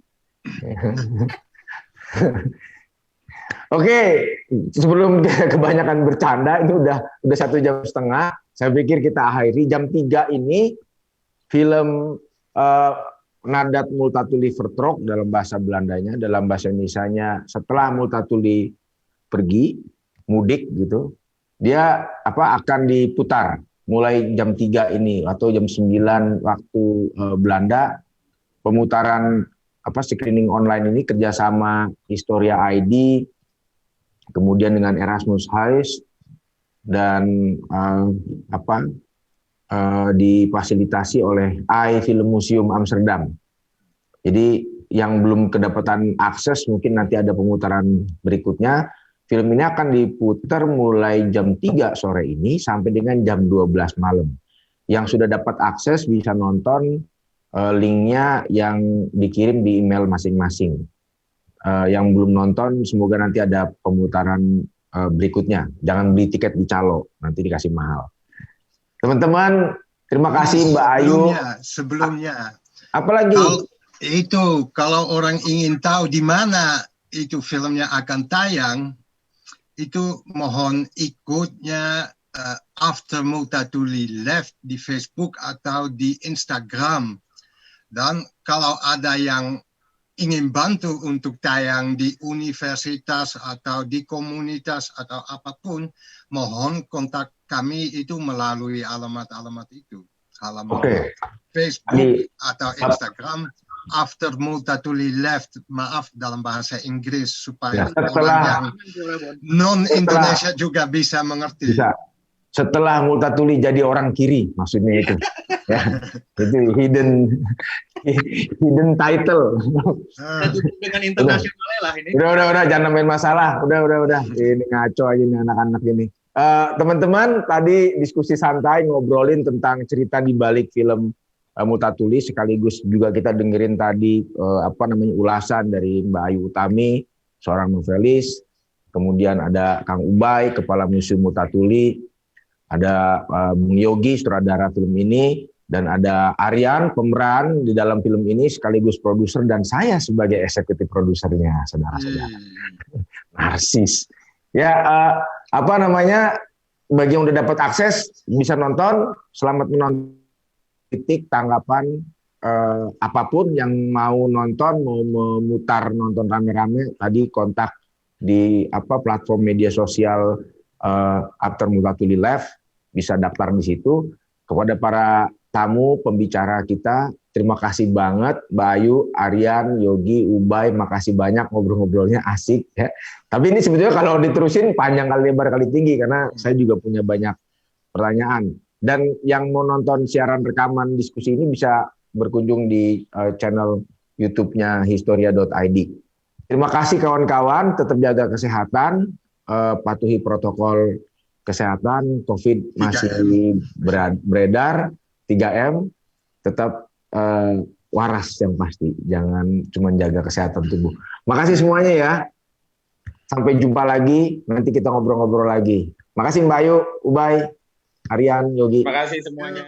Oke, sebelum kebanyakan bercanda itu udah 1,5 jam. Saya pikir kita akhiri jam 3 ini film Nadat Multatuli Vertrok dalam bahasa Belandanya, dalam bahasa Indonesianya setelah Multatuli pergi mudik gitu. Dia akan diputar mulai jam 3 ini atau jam 9 waktu Belanda. Pemutaran screening online ini kerjasama Historia ID, kemudian dengan Erasmus House dan difasilitasi oleh AI Film Museum Amsterdam. Jadi yang belum kedapatan akses mungkin nanti ada pemutaran berikutnya. Film ini akan diputar mulai jam 3 sore ini sampai dengan jam 12 malam. Yang sudah dapat akses bisa nonton linknya yang dikirim di email masing-masing. Yang belum nonton semoga nanti ada pemutaran berikutnya. Jangan beli tiket di Calo, nanti dikasih mahal. Teman-teman, terima kasih Mbak Ayu. Sebelumnya. Apalagi? Kalau orang ingin tahu di mana itu filmnya akan tayang, itu mohon ikutnya After Multatuli Left di Facebook atau di Instagram. Dan kalau ada yang ingin bantu untuk tayang di universitas atau di komunitas atau apapun, mohon kontak kami itu melalui alamat-alamat itu. Alamat Facebook atau Instagram, After Multatuli Left, maaf dalam bahasa Inggris, supaya orang yang non-Indonesia juga bisa mengerti. Bisa. Setelah Multatuli jadi orang kiri, maksudnya itu. Ya, itu hidden title. Dengan internasionalnya lah ini. Udah, jangan main masalah. Udah. Ini ngaco aja nih anak-anak ini. Teman-teman, tadi diskusi santai ngobrolin tentang cerita di balik film Multatuli, sekaligus juga kita dengerin tadi ulasan dari Mbak Ayu Utami, seorang novelis. Kemudian ada Kang Ubay, kepala Museum Multatuli. Ada Bung Yogi, sutradara film ini, dan ada Aryan, pemeran di dalam film ini, sekaligus produser, dan saya sebagai eksekutif produsernya, saudara-saudara. Narsis. Ya, bagi yang udah dapat akses bisa nonton. Selamat menonton. Titik tanggapan apapun yang mau nonton, mau memutar nonton rame-rame, tadi kontak di platform media sosial After Multatuli Live, bisa daftar di situ. Kepada para tamu pembicara kita, terima kasih banget Mbak Ayu, Aryan, Yogi, Ubay, makasih banyak, ngobrol-ngobrolnya asik ya. Tapi ini sebetulnya kalau diterusin panjang kali lebar kali tinggi karena saya juga punya banyak pertanyaan. Dan yang mau nonton siaran rekaman diskusi ini bisa berkunjung di channel YouTube-nya historia.id. Terima kasih kawan-kawan, tetap jaga kesehatan, patuhi protokol kesehatan, COVID masih beredar, 3M, tetap waras yang pasti, jangan cuma jaga kesehatan tubuh. Makasih semuanya ya, sampai jumpa lagi, nanti kita ngobrol-ngobrol lagi. Makasih Mbak Ayu, Ubay, Aryan, Yogi. Terima kasih semuanya.